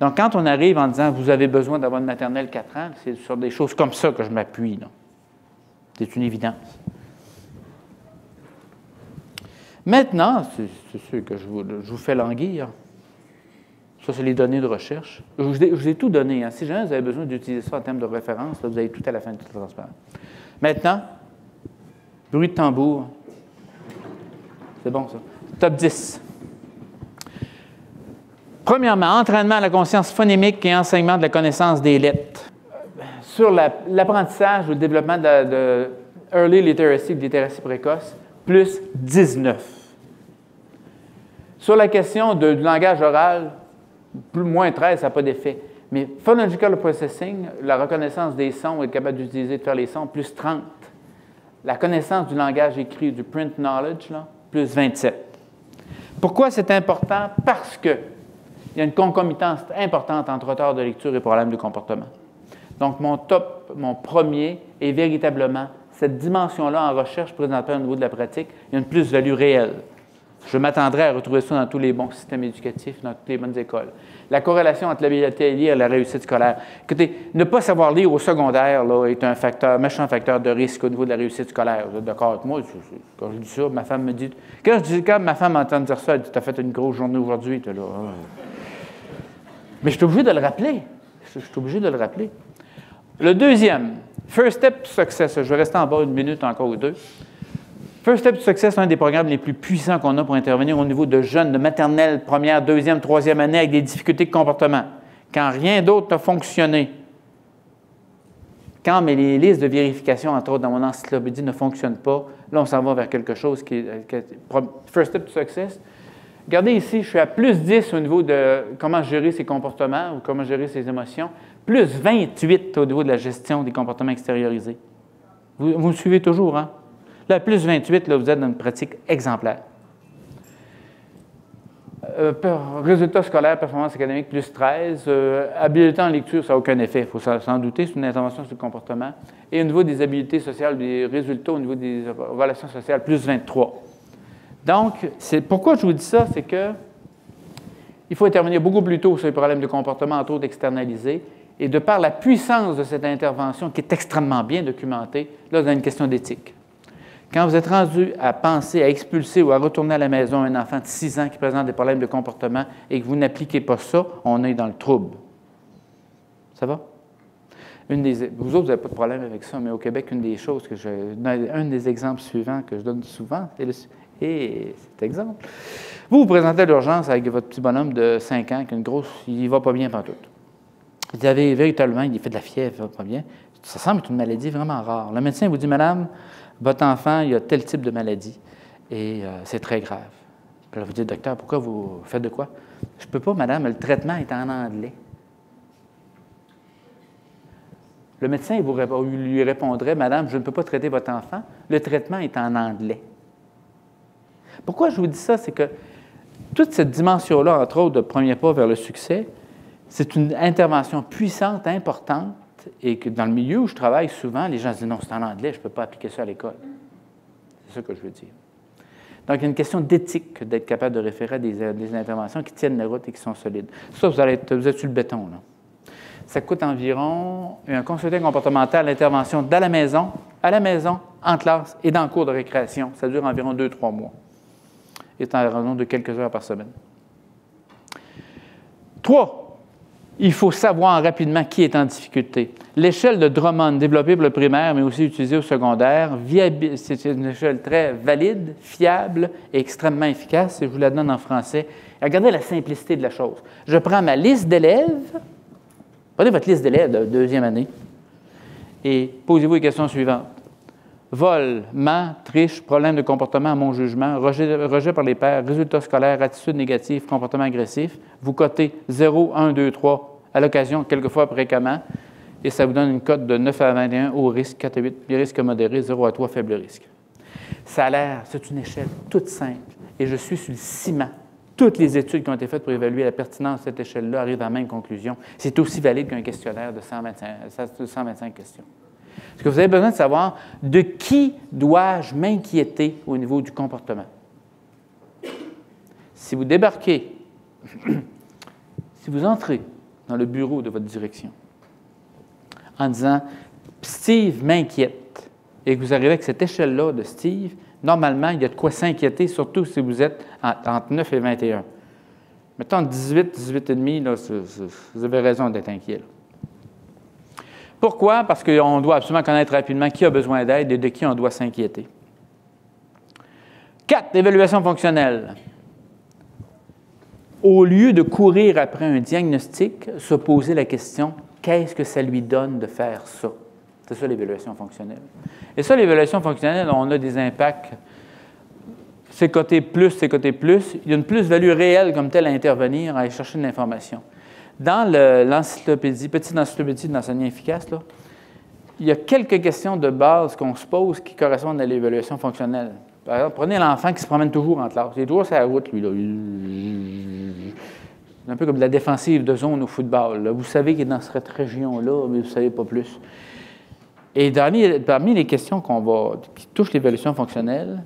Donc, quand on arrive en disant « vous avez besoin d'avoir une maternelle 4 ans », c'est sur des choses comme ça que je m'appuie. Là. C'est une évidence. Maintenant, c'est sûr que je vous fais languir. Ça, c'est les données de recherche. Je vous ai tout donné. Hein. Si jamais vous avez besoin d'utiliser ça en termes de référence, là, vous avez tout à la fin de toute transparence. Maintenant, bruit de tambour. C'est bon, ça. Top 10. Premièrement, entraînement à la conscience phonémique et enseignement de la connaissance des lettres. Sur l'apprentissage ou le développement de early literacy, de littératie précoce, plus 19. Sur la question du langage oral, moins 13, ça n'a pas d'effet. Mais phonological processing, la reconnaissance des sons, être capable d'utiliser, de faire les sons, plus 30. La connaissance du langage écrit, du print knowledge, là, plus 27. Pourquoi c'est important? Parce qu'il y a une concomitance importante entre retard de lecture et problème de comportement. Donc, mon premier est véritablement cette dimension-là en recherche présentée au niveau de la pratique, il y a une plus-value réelle. Je m'attendrais à retrouver ça dans tous les bons systèmes éducatifs, dans toutes les bonnes écoles. La corrélation entre l'habileté à lire et la réussite scolaire. Écoutez, ne pas savoir lire au secondaire là, est un méchant facteur de risque au niveau de la réussite scolaire. Vous êtes d'accord avec moi? Quand je dis ça, ma femme me dit... Quand ma femme m'entend dire ça, elle dit « Tu as fait une grosse journée aujourd'hui. » Mais je suis obligé de le rappeler. Je suis obligé de le rappeler. Le deuxième, First Step to Success. Je vais rester en bas une minute encore ou deux. First Step to Success, c'est un des programmes les plus puissants qu'on a pour intervenir au niveau de jeunes de maternelle, première, deuxième, troisième année avec des difficultés de comportement. Quand rien d'autre n'a fonctionné, quand les listes de vérification, entre autres dans mon encyclopédie, ne fonctionnent pas, là, on s'en va vers quelque chose qui est First Step to Success. Regardez ici, je suis à plus 10 au niveau de comment gérer ses comportements ou comment gérer ses émotions, plus 28 au niveau de la gestion des comportements extériorisés. Vous me suivez toujours, hein? Là, plus 28, là, vous êtes dans une pratique exemplaire. Résultats scolaires, performance académique, plus 13. Habileté en lecture, ça n'a aucun effet, il faut s'en douter, c'est une intervention sur le comportement. Et au niveau des habiletés sociales, des résultats au niveau des relations sociales, plus 23. Donc, pourquoi je vous dis ça, c'est que il faut intervenir beaucoup plus tôt sur les problèmes de comportement, entre autres externalisés, et de par la puissance de cette intervention, qui est extrêmement bien documentée, là, vous avez une question d'éthique. Quand vous êtes rendu à penser, à expulser ou à retourner à la maison un enfant de 6 ans qui présente des problèmes de comportement et que vous n'appliquez pas ça, on est dans le trouble. Ça va? Vous autres, vous n'avez pas de problème avec ça, mais au Québec, une des choses que un des exemples suivants que je donne souvent, et cet exemple, vous présentez à l'urgence avec votre petit bonhomme de 5 ans qui a une grosse, il ne va pas bien pantoute. Vous avez véritablement, il fait de la fièvre, il ne va pas bien. Ça semble être une maladie vraiment rare. Le médecin vous dit, madame, votre enfant, il a tel type de maladie et c'est très grave. Puis là, vous dites, docteur, pourquoi vous faites de quoi? Je ne peux pas, madame, le traitement est en anglais. Le médecin lui répondrait, madame, je ne peux pas traiter votre enfant, le traitement est en anglais. Pourquoi je vous dis ça? C'est que toute cette dimension-là, entre autres, de premier pas vers le succès, c'est une intervention puissante, importante, et que dans le milieu où je travaille souvent, les gens se disent « Non, c'est en anglais, je ne peux pas appliquer ça à l'école. » C'est ça que je veux dire. Donc, il y a une question d'éthique d'être capable de référer à des interventions qui tiennent la route et qui sont solides. Ça, vous êtes sur le béton, là. Ça coûte environ, un conseiller comportemental, l'intervention à la maison, en classe et dans le cours de récréation. Ça dure environ 2-3 mois. Et c'est en raison de quelques heures par semaine. 3. Il faut savoir rapidement qui est en difficulté. L'échelle de Drummond, développée pour le primaire, mais aussi utilisée au secondaire, c'est une échelle très valide, fiable et extrêmement efficace. Et je vous la donne en français. Regardez la simplicité de la chose. Je prends ma liste d'élèves. Prenez votre liste d'élèves de deuxième année et posez-vous les questions suivantes. Vol, ment, triche, problème de comportement à mon jugement, rejet par les pairs, résultats scolaires, attitude négative, comportement agressif. Vous cotez 0, 1, 2, 3 à l'occasion, quelquefois fréquemment, et ça vous donne une cote de 9 à 21 haut risque, 4 à 8 risque modéré, 0 à 3 faible risque. Ça a l'air, c'est une échelle toute simple, et je suis sur le ciment. Toutes les études qui ont été faites pour évaluer la pertinence de cette échelle-là arrivent à la même conclusion. C'est aussi valide qu'un questionnaire de 125 questions. Parce que vous avez besoin de savoir de qui dois-je m'inquiéter au niveau du comportement. Si vous débarquez, si vous entrez dans le bureau de votre direction en disant « Steve m'inquiète » et que vous arrivez avec cette échelle-là de Steve, normalement, il y a de quoi s'inquiéter, surtout si vous êtes entre 9 et 21. Mettons 18, 18,5, là, vous avez raison d'être inquiet. Là. Pourquoi? Parce qu'on doit absolument connaître rapidement qui a besoin d'aide et de qui on doit s'inquiéter. 4, l'évaluation fonctionnelle. Au lieu de courir après un diagnostic, se poser la question, qu'est-ce que ça lui donne de faire ça? C'est ça l'évaluation fonctionnelle. Et ça, l'évaluation fonctionnelle, on a des impacts. C'est côté plus, c'est côté plus. Il y a une plus-value réelle comme telle à intervenir, à aller chercher de l'information. Dans l'encyclopédie, petite encyclopédie d'enseignement efficace, là, il y a quelques questions de base qu'on se pose qui correspondent à l'évaluation fonctionnelle. Par exemple, prenez l'enfant qui se promène toujours en classe. Il est toujours sur la route, lui. Là. C'est un peu comme de la défensive de zone au football. Là. Vous savez qu'il est dans cette région-là, mais vous ne savez pas plus. Et parmi les questions qui touchent l'évaluation fonctionnelle,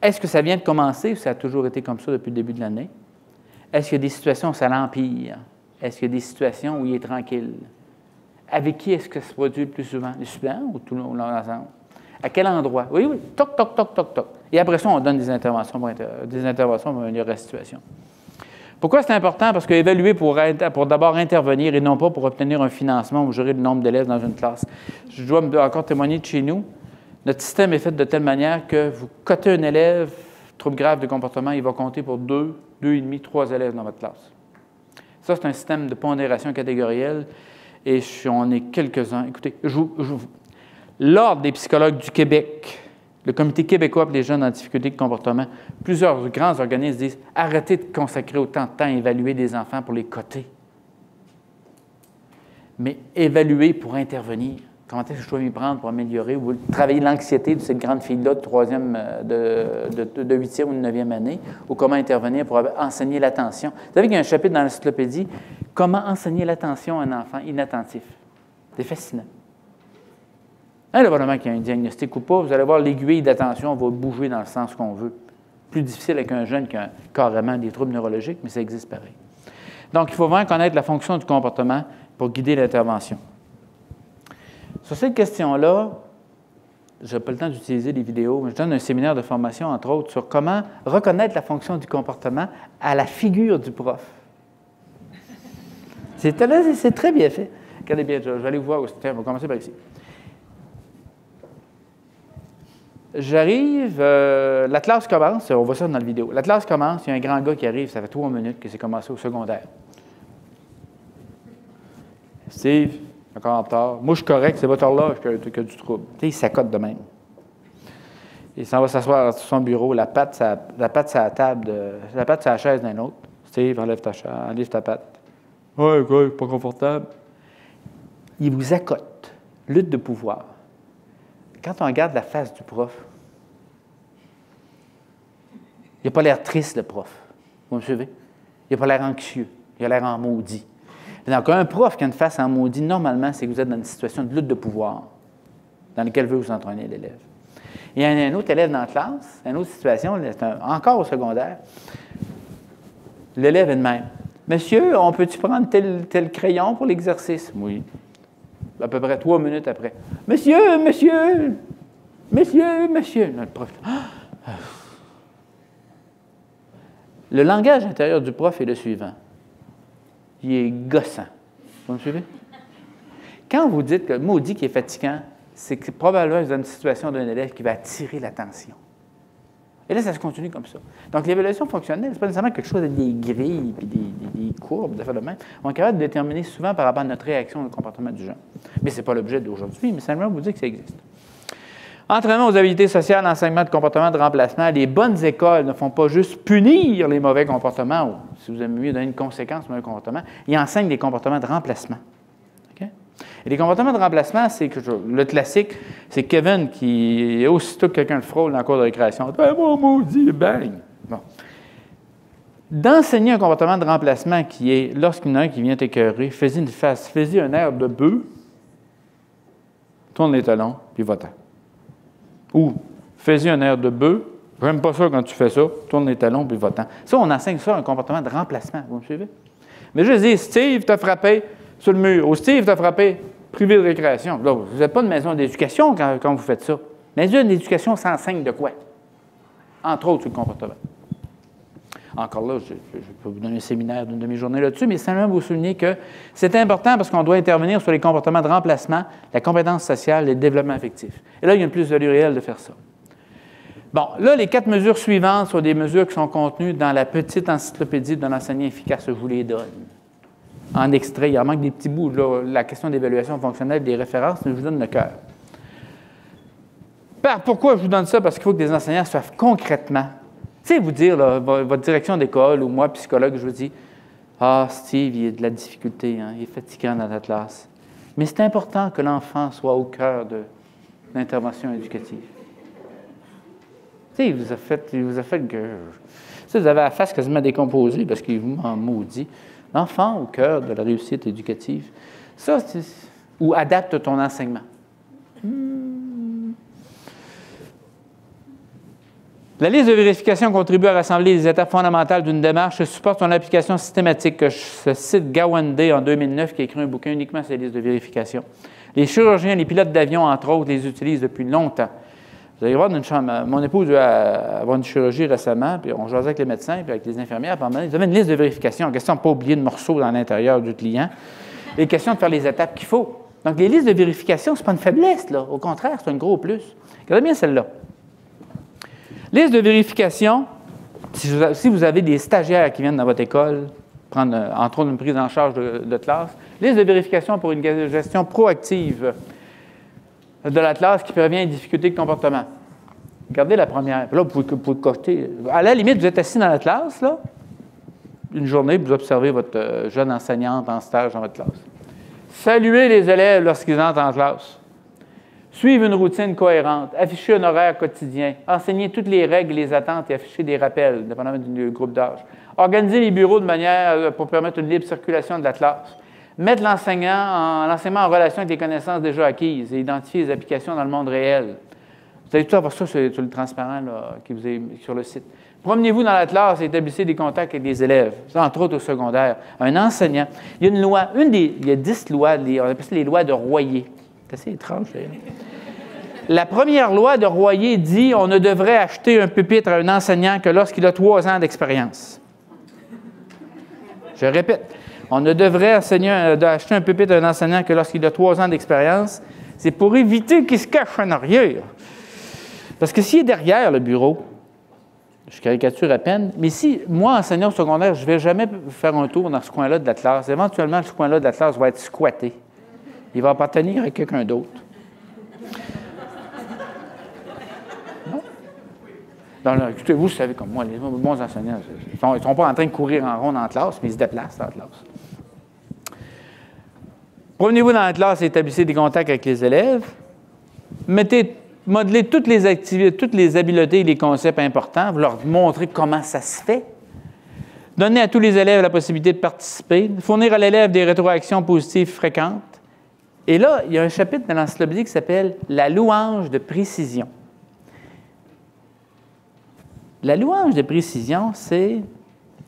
est-ce que ça vient de commencer ou ça a toujours été comme ça depuis le début de l'année? Est-ce qu'il y a des situations où ça l'empire? Est-ce qu'il y a des situations où il est tranquille? Avec qui est-ce que ça se produit le plus souvent? Les suppléants ou tout l'ensemble? À quel endroit? Oui, oui. Toc, toc, toc, toc, toc. Et après ça, on donne des interventions pour améliorer la situation. Pourquoi c'est important? Parce qu'évaluer pour d'abord intervenir et non pas pour obtenir un financement ou gérer le nombre d'élèves dans une classe. Je dois encore témoigner de chez nous. Notre système est fait de telle manière que vous cotez un élève, trouble grave de comportement, il va compter pour 2, 2,5, 3 élèves dans votre classe. Ça, c'est un système de pondération catégorielle et on est quelques-uns. Écoutez, l'Ordre des psychologues du Québec, le Comité québécois pour les jeunes en difficulté de comportement, plusieurs grands organismes disent « Arrêtez de consacrer autant de temps à évaluer des enfants pour les coter. Mais évaluer pour intervenir. Comment est-ce que je dois m'y prendre pour améliorer ou travailler l'anxiété de cette grande fille-là de 8e ou de 9e année, ou comment intervenir pour enseigner l'attention. Vous savez qu'il y a un chapitre dans l'encyclopédie « Comment enseigner l'attention à un enfant inattentif ». C'est fascinant. Indépendamment qu'il y ait un diagnostic ou pas, vous allez voir l'aiguille d'attention va bouger dans le sens qu'on veut. Plus difficile avec un jeune qui a carrément des troubles neurologiques, mais ça existe pareil. Donc, il faut vraiment connaître la fonction du comportement pour guider l'intervention. Sur cette question-là, je n'ai pas le temps d'utiliser des vidéos, mais je donne un séminaire de formation, entre autres, sur comment reconnaître la fonction du comportement à la figure du prof. C'est très bien fait. Regardez bien, je vais aller vous voir. On va commencer par ici. J'arrive, la classe commence, on voit ça dans la vidéo. La classe commence, il y a un grand gars qui arrive, ça fait 3 minutes que c'est commencé au secondaire. Steve, encore en retard. Moi, je suis correct, c'est votre horloge qui a du trouble. Tu sais, il s'accote de même. Il s'en va s'asseoir sur son bureau, la patte sur la table, la patte sur la chaise d'un autre. Steve, enlève ta patte. Ouais, pas confortable. Il vous accote. Lutte de pouvoir. Quand on regarde la face du prof, il n'a pas l'air triste, le prof. Vous me suivez? Il n'a pas l'air anxieux. Il a l'air en maudit. Donc, un prof qui a une face en maudit, normalement, c'est que vous êtes dans une situation de lutte de pouvoir dans laquelle veut vous entraîner l'élève. Il y a un autre élève dans la classe, une autre situation, encore au secondaire. L'élève est de même. Monsieur, on peut-tu prendre tel crayon pour l'exercice? Oui. À peu près 3 minutes après. Monsieur! Notre prof. Le langage intérieur du prof est le suivant. Il est gossant. Vous me suivez? Quand vous dites que le maudit qui est fatigant, c'est que probablement dans une situation d'un élève qui va attirer l'attention. Et là, ça se continue comme ça. Donc, l'évaluation fonctionnelle, ce n'est pas nécessairement quelque chose avec des grilles et des courbes, de faire de même. On est capable de déterminer souvent par rapport à notre réaction au comportement du jeune. Mais ce n'est pas l'objet d'aujourd'hui, mais simplement vous dire que ça existe. Entraînement aux habiletés sociales, enseignement de comportement de remplacement. Les bonnes écoles ne font pas juste punir les mauvais comportements, ou si vous aimez mieux donner une conséquence au mauvais comportement, ils enseignent des comportements de remplacement. Okay? Et les comportements de remplacement, c'est que le classique, c'est Kevin qui, aussitôt que quelqu'un le frôle dans la cour de récréation, « Moi, maudit, bang! » Bon. D'enseigner un comportement de remplacement qui est, lorsqu'il y en a un qui vient t'écœurer, fais-y une face, fais-y un air de bœuf, tourne les talons, puis va-t'en. Ou, fais-y un air de bœuf, j'aime pas ça quand tu fais ça, tourne les talons, puis va-t'en. Ça, on enseigne ça, un comportement de remplacement, vous me suivez? Mais je dis, Steve t'a frappé sur le mur, ou Steve t'a frappé privé de récréation. Là, vous n'êtes pas une maison d'éducation quand vous faites ça. Mais l'éducation s'enseigne de quoi? Entre autres, sur le comportement. Encore là, je peux vous donner un séminaire d'une demi-journée là-dessus, mais simplement vous souligner que c'est important parce qu'on doit intervenir sur les comportements de remplacement, la compétence sociale et le développement affectif. Et là, il y a une plus-value réelle de faire ça. Bon, là, les 4 mesures suivantes sont des mesures qui sont contenues dans la petite encyclopédie de l'enseignant efficace. Je vous les donne. En extrait, il en manque des petits bouts. Là, la question d'évaluation fonctionnelle, des références, je vous donne le cœur. Pourquoi je vous donne ça? Parce qu'il faut que des enseignants savent concrètement. Tu sais, vous dire, là, votre direction d'école ou moi, psychologue, je vous dis, « Ah, Steve, il y a de la difficulté, hein, il est fatigant dans la classe. » Mais c'est important que l'enfant soit au cœur de l'intervention éducative. Tu sais, il vous a fait que... vous avez la face quasiment décomposée parce qu'il vous m'en maudit. L'enfant au cœur de la réussite éducative. Ça, c'est... Ou adapte ton enseignement. La liste de vérification contribue à rassembler les étapes fondamentales d'une démarche et supporte son application systématique que je cite Gawande en 2009 qui a écrit un bouquin uniquement sur les listes de vérification. Les chirurgiens, les pilotes d'avion, entre autres, les utilisent depuis longtemps. Vous allez voir, mon épouse a avoir une chirurgie récemment, puis on jasait avec les médecins puis avec les infirmières. Puis ils avaient une liste de vérification, question de ne pas oublier de morceaux dans l'intérieur du client, et question de faire les étapes qu'il faut. Donc, les listes de vérification, ce n'est pas une faiblesse, là. Au contraire, c'est un gros plus. Regardez bien celle-là. Liste de vérification, si vous avez des stagiaires qui viennent dans votre école, prendre entre autres une prise en charge de classe, liste de vérification pour une gestion proactive de la classe qui prévient les difficultés de comportement. Regardez la première. Là, vous pouvez cocher. À la limite, vous êtes assis dans la classe, là, une journée, vous observez votre jeune enseignante en stage dans votre classe. Saluez les élèves lorsqu'ils entrent en classe. Suivre une routine cohérente, afficher un horaire quotidien, enseigner toutes les règles, les attentes et afficher des rappels, dépendamment du groupe d'âge. Organiser les bureaux de manière pour permettre une libre circulation de la classe. Mettre l'enseignement en relation avec les connaissances déjà acquises et identifier les applications dans le monde réel. Vous avez tout avoir ça sur le transparent là, qui vous est sur le site. Promenez-vous dans la classe et établissez des contacts avec les élèves, entre autres au secondaire. Un enseignant. Il y a une loi, il y a 10 lois, on appelle ça les lois de Royer. C'est assez étrange, d'ailleurs. La première loi de Royer dit on ne devrait acheter un pupitre à un enseignant que lorsqu'il a 3 ans d'expérience. Je répète, on ne devrait acheter un pupitre à un enseignant que lorsqu'il a 3 ans d'expérience. C'est pour éviter qu'il se cache en arrière. Parce que s'il est derrière le bureau, je caricature à peine, mais si, moi, enseignant au secondaire, je ne vais jamais faire un tour dans ce coin-là de la classe. Éventuellement, ce coin-là de la classe va être squatté. Il va appartenir à quelqu'un d'autre. Non? Non, écoutez, vous savez comme moi, les bons enseignants, ils ne sont pas en train de courir en rond dans la classe, mais ils se déplacent dans la classe. Promenez-vous dans la classe et établissez des contacts avec les élèves. Modelez toutes les activités, toutes les habiletés et les concepts importants. Vous leur montrez comment ça se fait. Donnez à tous les élèves la possibilité de participer. Fournir à l'élève des rétroactions positives fréquentes. Et là, il y a un chapitre dans l'encyclopédie qui s'appelle « La louange de précision ». La louange de précision, c'est...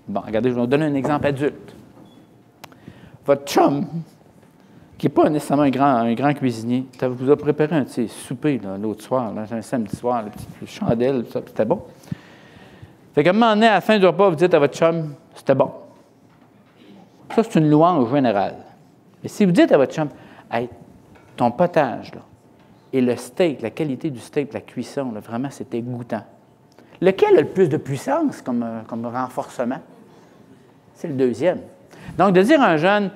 Bon, regardez, je vais vous donner un exemple adulte. Votre chum, qui n'est pas nécessairement un grand cuisinier, vous a préparé un petit souper l'autre soir, là, un samedi soir, la petite chandelle, c'était bon. Fait qu'à un moment donné, à la fin du repas, vous dites à votre chum « C'était bon ». Ça, c'est une louange générale. Mais si vous dites à votre chum « Hey, ton potage, là, et le steak, la qualité du steak, la cuisson, là, vraiment, c'était goûtant. Lequel a le plus de puissance comme renforcement? C'est le deuxième. Donc, de dire à un jeune,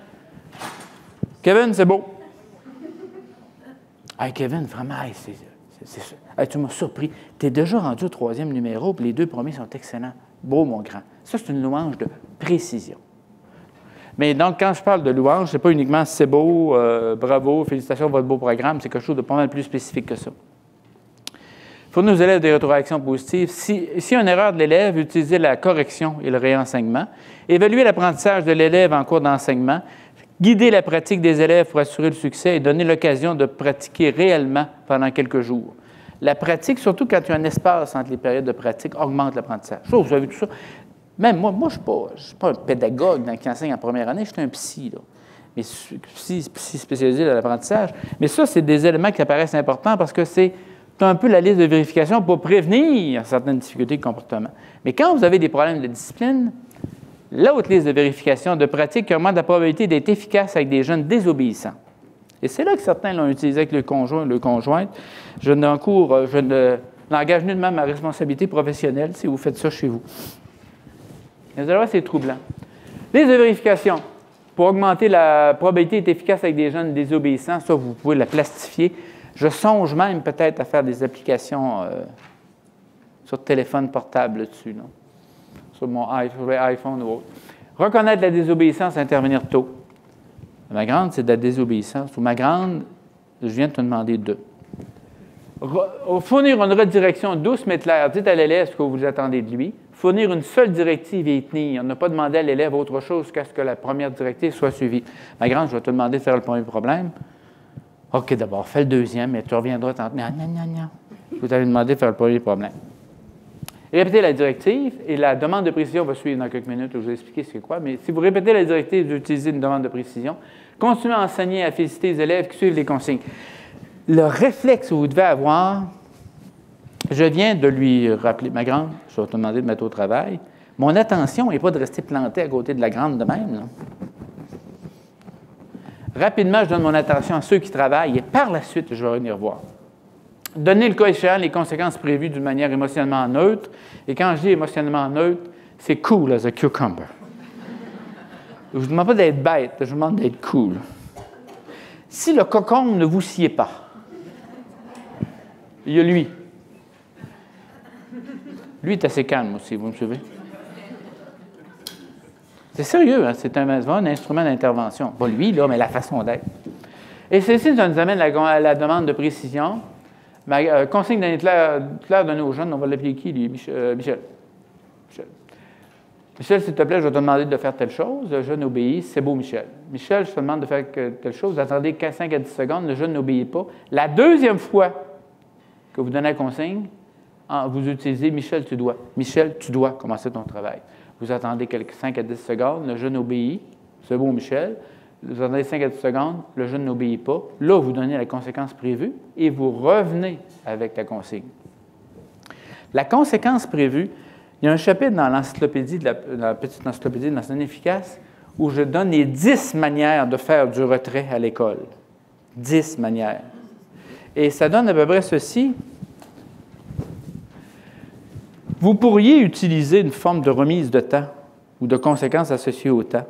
« Kevin, c'est beau. » « Hey, Kevin, vraiment, hey, hey, tu m'as surpris. Tu es déjà rendu au 3e numéro, puis les 2 premiers sont excellents. Beau, mon grand. » Ça, c'est une louange de précision. Mais donc, quand je parle de louange, ce n'est pas uniquement « c'est beau, bravo, félicitations pour votre beau programme », c'est quelque chose de pas mal plus spécifique que ça. Fournir aux élèves des rétroactions positives. Si il y a une erreur de l'élève, utilisez la correction et le réenseignement. Évaluer l'apprentissage de l'élève en cours d'enseignement. Guider la pratique des élèves pour assurer le succès et donner l'occasion de pratiquer réellement pendant quelques jours. La pratique, surtout quand il y a un espace entre les périodes de pratique, augmente l'apprentissage. Ça, vous avez vu tout ça. Même moi je ne suis pas un pédagogue qui enseigne en première année, je suis un psy, là. Mais psy spécialisé dans l'apprentissage. Mais ça, c'est des éléments qui apparaissent importants parce que c'est c'est un peu la liste de vérification pour prévenir certaines difficultés de comportement. Mais quand vous avez des problèmes de discipline, l'autre liste de vérification de pratique qui augmente la probabilité d'être efficace avec des jeunes désobéissants. Et c'est là que certains l'ont utilisé avec le conjoint ou le conjointe. Je n'engage nullement ma responsabilité professionnelle si vous faites ça chez vous. Vous allez voir, c'est troublant. Liste de vérification. Pour augmenter la probabilité d'être efficace avec des jeunes désobéissants, ça, vous pouvez la plastifier. Je songe même peut-être à faire des applications sur téléphone portable là-dessus, non? Sur mon iPhone ou autre. Reconnaître la désobéissance, intervenir tôt. Ma grande, c'est de la désobéissance. Ou ma grande, je viens de te demander deux. Fournir une redirection douce mais claire. Dites à l'élève ce que vous attendez de lui. Fournir une seule directive et y tenir. On n'a pas demandé à l'élève autre chose qu'à ce que la première directive soit suivie. Ma grande, je vais te demander de faire le premier problème. OK, d'abord, fais le deuxième, mais tu reviendras tantôt. Non. Je vais t'aller demander de faire le premier problème. Répétez la directive et la demande de précision va suivre dans quelques minutes. Je vais vous expliquer ce que c'est quoi. Mais si vous répétez la directive, vous utilisez une demande de précision. Continuez à enseigner, à féliciter les élèves qui suivent les consignes. Le réflexe que vous devez avoir, je viens de lui rappeler, ma grande, je vais te demander de mettre au travail. Mon attention n'est pas de rester planté à côté de la grande de même. Là. Rapidement, je donne mon attention à ceux qui travaillent et par la suite, je vais venir voir. Donner le cas échéant les conséquences prévues d'une manière émotionnellement neutre. Et quand je dis émotionnellement neutre, c'est cool as a cucumber. Je ne vous demande pas d'être bête, je vous demande d'être cool. Si le cocon ne vous sied pas, il y a lui. Lui est assez calme aussi, vous me suivez? C'est sérieux, hein? C'est un instrument d'intervention. Pas lui, là, mais la façon d'être. Et ceci, ça nous amène à la demande de précision. Consigne d'année claire donnée aux jeunes, on va l'appeler qui, lui? Michel. Michel, s'il te plaît, je vais te demander de faire telle chose. Le jeune obéit. C'est beau, Michel. Michel, je te demande de faire telle chose. Vous attendez 5 à 10 secondes. Le jeune n'obéit pas. La deuxième fois que vous donnez la consigne, vous utilisez Michel, tu dois. Michel, tu dois commencer ton travail. Vous attendez 5 à 10 secondes. Le jeune obéit. C'est beau, Michel. Vous attendez 5 à 10 secondes. Le jeune n'obéit pas. Là, vous donnez la conséquence prévue et vous revenez avec la consigne. La conséquence prévue, il y a un chapitre dans l'encyclopédie, la petite encyclopédie de l'enseignant efficace, où je donne les 10 manières de faire du retrait à l'école. 10 manières. Et ça donne à peu près ceci. Vous pourriez utiliser une forme de remise de temps ou de conséquences associées au temps.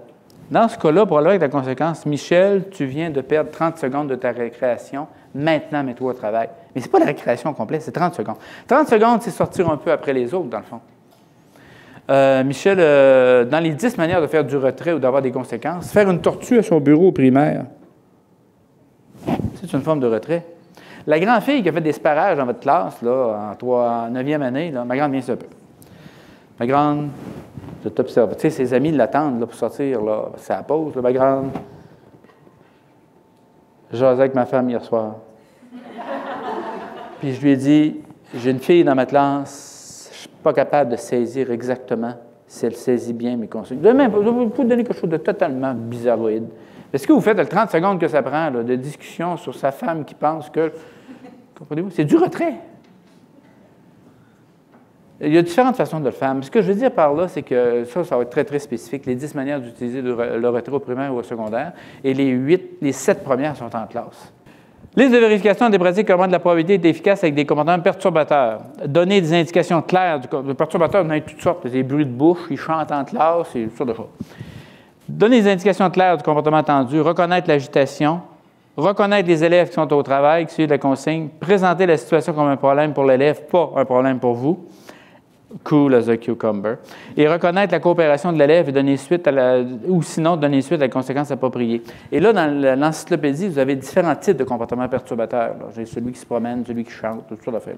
Dans ce cas-là, probablement avec la conséquence, Michel, tu viens de perdre 30 secondes de ta récréation, maintenant mets-toi au travail. Mais ce n'est pas la récréation complète, c'est 30 secondes. 30 secondes, c'est sortir un peu après les autres, dans le fond. Michel, dans les 10 manières de faire du retrait ou d'avoir des conséquences, faire une tortue à son bureau au primaire, c'est une forme de retrait. La grande fille qui a fait des sparages dans votre classe, là, en 9e année, là, ma grande vient un peu. Ma grande, je t'observe. Tu sais, ses amis l'attendent là, pour sortir, là, c'est à la pause, là, ma grande. Je jasais avec ma femme hier soir. Puis je lui ai dit, j'ai une fille dans ma classe, je ne suis pas capable de saisir exactement si elle saisit bien mes consignes. Vous pouvez donner quelque chose de totalement bizarroïde. Est-ce que vous faites le 30 secondes que ça prend là, de discussion sur sa femme qui pense que... Comprenez-vous? C'est du retrait. Il y a différentes façons de le faire. Mais ce que je veux dire par là, c'est que ça va être très, très spécifique. Les 10 manières d'utiliser le retrait au primaire ou au secondaire, et les 7 premières sont en classe. Liste de vérification des pratiques qui augmentent la probabilité d'être efficace avec des comportements perturbateurs. Donner des indications claires. Le perturbateur, il y en a toutes sortes. Des bruits de bouche, ils chantent en classe, et toutes sortes de choses. Donner des indications claires du comportement attendu. Reconnaître l'agitation. Reconnaître les élèves qui sont au travail, qui suivent la consigne. Présenter la situation comme un problème pour l'élève, pas un problème pour vous. Cool as a cucumber. Et reconnaître la coopération de l'élève et donner suite ou sinon donner suite à la conséquence appropriée. Et là, dans l'encyclopédie, vous avez différents types de comportements perturbateurs. J'ai celui qui se promène, celui qui chante, tout ça d'affaires.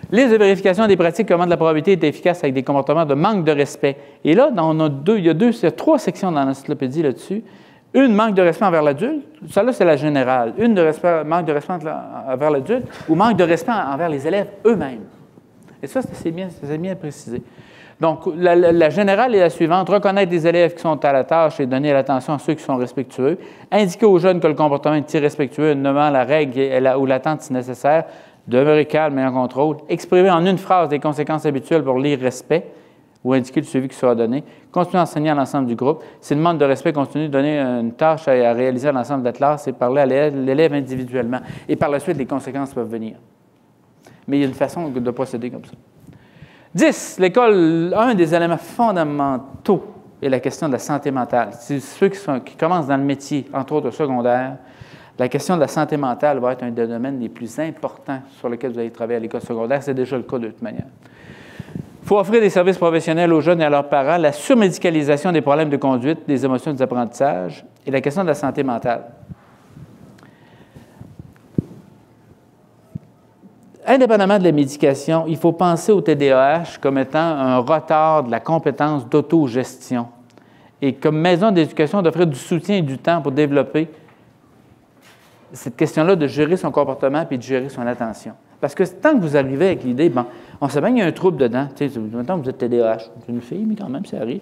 Liste de vérification des pratiques qui augmentent la probabilité d'être efficace avec des comportements de manque de respect. Et là, il y a 3 sections dans l'encyclopédie là-dessus. Une, manque de respect envers l'adulte. Ça, là, c'est la générale. Une, manque de respect envers l'adulte ou manque de respect envers les élèves eux-mêmes. Et ça, c'est bien précisé. Donc, la générale est la suivante. Reconnaître les élèves qui sont à la tâche et donner l'attention à ceux qui sont respectueux. Indiquer aux jeunes que le comportement est irrespectueux, nommant la règle ou l'attente si nécessaire. Demeurer calme et en contrôle. Exprimer en une phrase les conséquences habituelles pour l'irrespect ou indiquer le suivi qui sera donné. Continuer à enseigner à l'ensemble du groupe. Si une demande de respect continue de donner une tâche à réaliser à l'ensemble de la classe et parler à l'élève individuellement. Et par la suite, les conséquences peuvent venir. Mais il y a une façon de procéder comme ça. 10. L'école, un des éléments fondamentaux est la question de la santé mentale. C'est ceux qui commencent dans le métier, entre autres au secondaire, la question de la santé mentale va être un des domaines les plus importants sur lesquels vous allez travailler à l'école secondaire. C'est déjà le cas de toute manière. Il faut offrir des services professionnels aux jeunes et à leurs parents, la surmédicalisation des problèmes de conduite, des émotions et des apprentissages, et la question de la santé mentale. Indépendamment de la médication, il faut penser au TDAH comme étant un retard de la compétence d'autogestion et comme maison d'éducation d'offrir du soutien et du temps pour développer cette question-là de gérer son comportement puis de gérer son attention. Parce que tant que vous arrivez avec l'idée, bon, on sait bien qu'il y a un trouble dedans. Tu sais, maintenant, vous êtes TDAH. C'est une fille, mais quand même, ça arrive.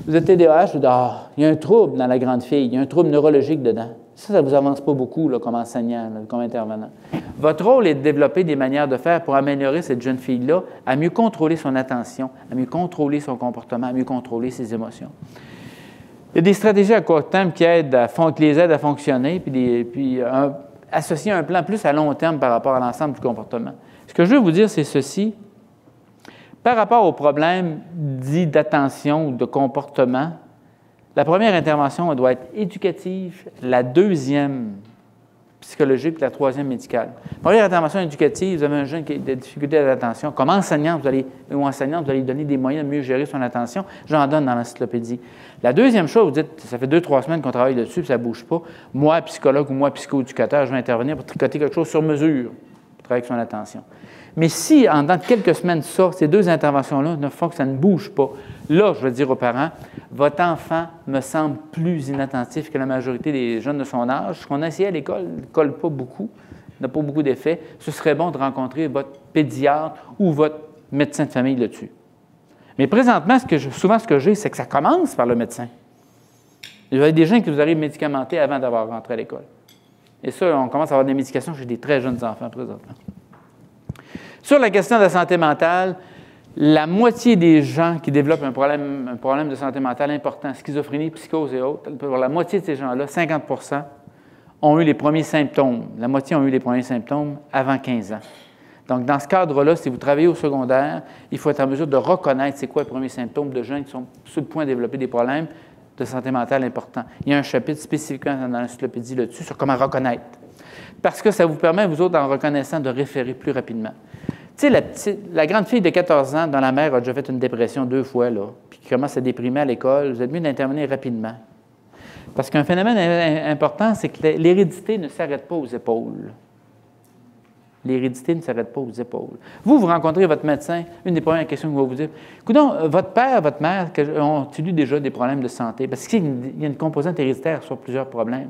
Vous êtes TDAH, vous dites, il y a un trouble dans la grande fille, il y a un trouble neurologique dedans. Ça ne vous avance pas beaucoup là, comme enseignant, là, comme intervenant. Votre rôle est de développer des manières de faire pour améliorer cette jeune fille-là à mieux contrôler son attention, à mieux contrôler son comportement, à mieux contrôler ses émotions. Il y a des stratégies à court terme qui les aident à fonctionner, puis associer un plan plus à long terme par rapport à l'ensemble du comportement. Ce que je veux vous dire, c'est ceci. Par rapport aux problèmes dits d'attention ou de comportement, la première intervention elle doit être éducative, la deuxième psychologique, la troisième médicale. Première intervention éducative, vous avez un jeune qui a des difficultés d'attention. Comme enseignant, vous allez lui donner des moyens de mieux gérer son attention. J'en donne dans l'encyclopédie. La deuxième chose, vous dites, ça fait 2-3 semaines qu'on travaille dessus, puis ça ne bouge pas. Moi, psychologue ou moi, psychoéducateur, je vais intervenir pour tricoter quelque chose sur mesure, pour travailler avec son attention. Mais si, en dans quelques semaines, ces deux interventions-là ne font que ça ne bouge pas, là, je vais dire aux parents, votre enfant me semble plus inattentif que la majorité des jeunes de son âge. Ce qu'on a essayé à l'école ne colle pas beaucoup, n'a pas beaucoup d'effet. Ce serait bon de rencontrer votre pédiatre ou votre médecin de famille là-dessus. Mais présentement, souvent ce que j'ai, c'est que ça commence par le médecin. Il y a des gens qui vous arrivent médicamentés avant d'avoir rentré à l'école. Et ça, on commence à avoir des médications chez des très jeunes enfants présentement. Sur la question de la santé mentale, la moitié des gens qui développent un problème de santé mentale important, schizophrénie, psychose et autres, pour la moitié de ces gens-là, 50 % ont eu les premiers symptômes. La moitié ont eu les premiers symptômes avant 15 ans. Donc, dans ce cadre-là, si vous travaillez au secondaire, il faut être en mesure de reconnaître c'est quoi les premiers symptômes de jeunes qui sont sur le point de développer des problèmes de santé mentale importants. Il y a un chapitre spécifiquement dans l'encyclopédie là-dessus sur comment reconnaître. Parce que ça vous permet, vous autres, en reconnaissant, de référer plus rapidement. Tu sais, la grande fille de 14 ans dont la mère a déjà fait une dépression 2 fois, là, puis qui commence à déprimer à l'école, vous êtes mieux d'intervenir rapidement. Parce qu'un phénomène important, c'est que l'hérédité ne s'arrête pas aux épaules. L'hérédité ne s'arrête pas aux épaules. Vous rencontrez votre médecin, une des premières questions qu'il va vous dire, « Coudonc, votre père, votre mère, ont-ils déjà des problèmes de santé? » Parce qu'il y a une composante héréditaire sur plusieurs problèmes.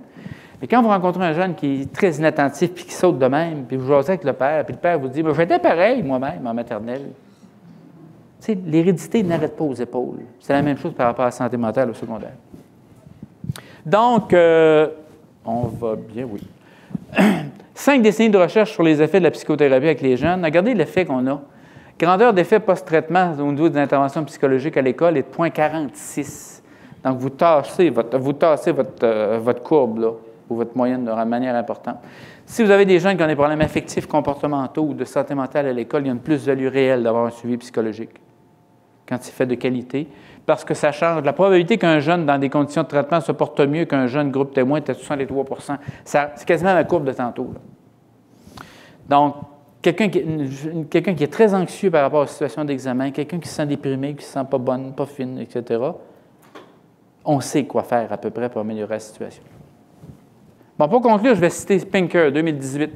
Mais quand vous rencontrez un jeune qui est très inattentif puis qui saute de même, puis vous jasez avec le père, puis le père vous dit « J'étais pareil moi-même en maternelle. » Tu sais, l'hérédité n'arrête pas aux épaules. C'est la même chose par rapport à la santé mentale au secondaire. Donc, on va bien, oui. 5 décennies de recherche sur les effets de la psychothérapie avec les jeunes. Regardez l'effet qu'on a. Grandeur d'effet post-traitement au niveau des interventions psychologiques à l'école est de 0,46. Donc, vous tassez votre courbe, là, ou votre moyenne de manière importante. Si vous avez des jeunes qui ont des problèmes affectifs, comportementaux ou de santé mentale à l'école, il y a une plus-value réelle d'avoir un suivi psychologique quand c'est fait de qualité, parce que ça change. La probabilité qu'un jeune, dans des conditions de traitement, se porte mieux qu'un jeune groupe témoin est à 63 %. C'est quasiment la courbe de tantôt, là. Donc, quelqu'un qui est très anxieux par rapport aux situations d'examen, quelqu'un qui se sent déprimé, qui ne se sent pas bonne, pas fine, etc., on sait quoi faire à peu près pour améliorer la situation. Bon, pour conclure, je vais citer Pinker, 2018.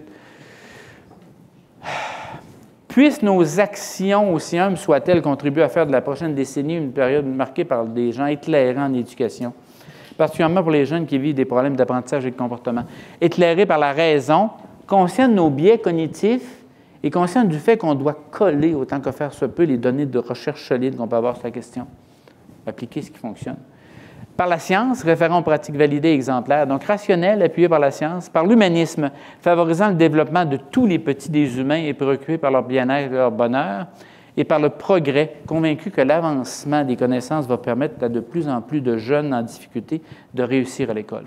Puissent nos actions, aussi humbles soient-elles, contribuer à faire de la prochaine décennie une période marquée par des gens éclairés en éducation, particulièrement pour les jeunes qui vivent des problèmes d'apprentissage et de comportement. Éclairés par la raison, conscients de nos biais cognitifs et conscient du fait qu'on doit coller autant que faire se peut les données de recherche solides qu'on peut avoir sur la question, appliquer ce qui fonctionne. Par la science, référant aux pratiques validées exemplaires, donc rationnel, appuyé par la science, par l'humanisme, favorisant le développement de tous les petits des humains et préoccupés par leur bien-être et leur bonheur, et par le progrès, convaincu que l'avancement des connaissances va permettre à de plus en plus de jeunes en difficulté de réussir à l'école.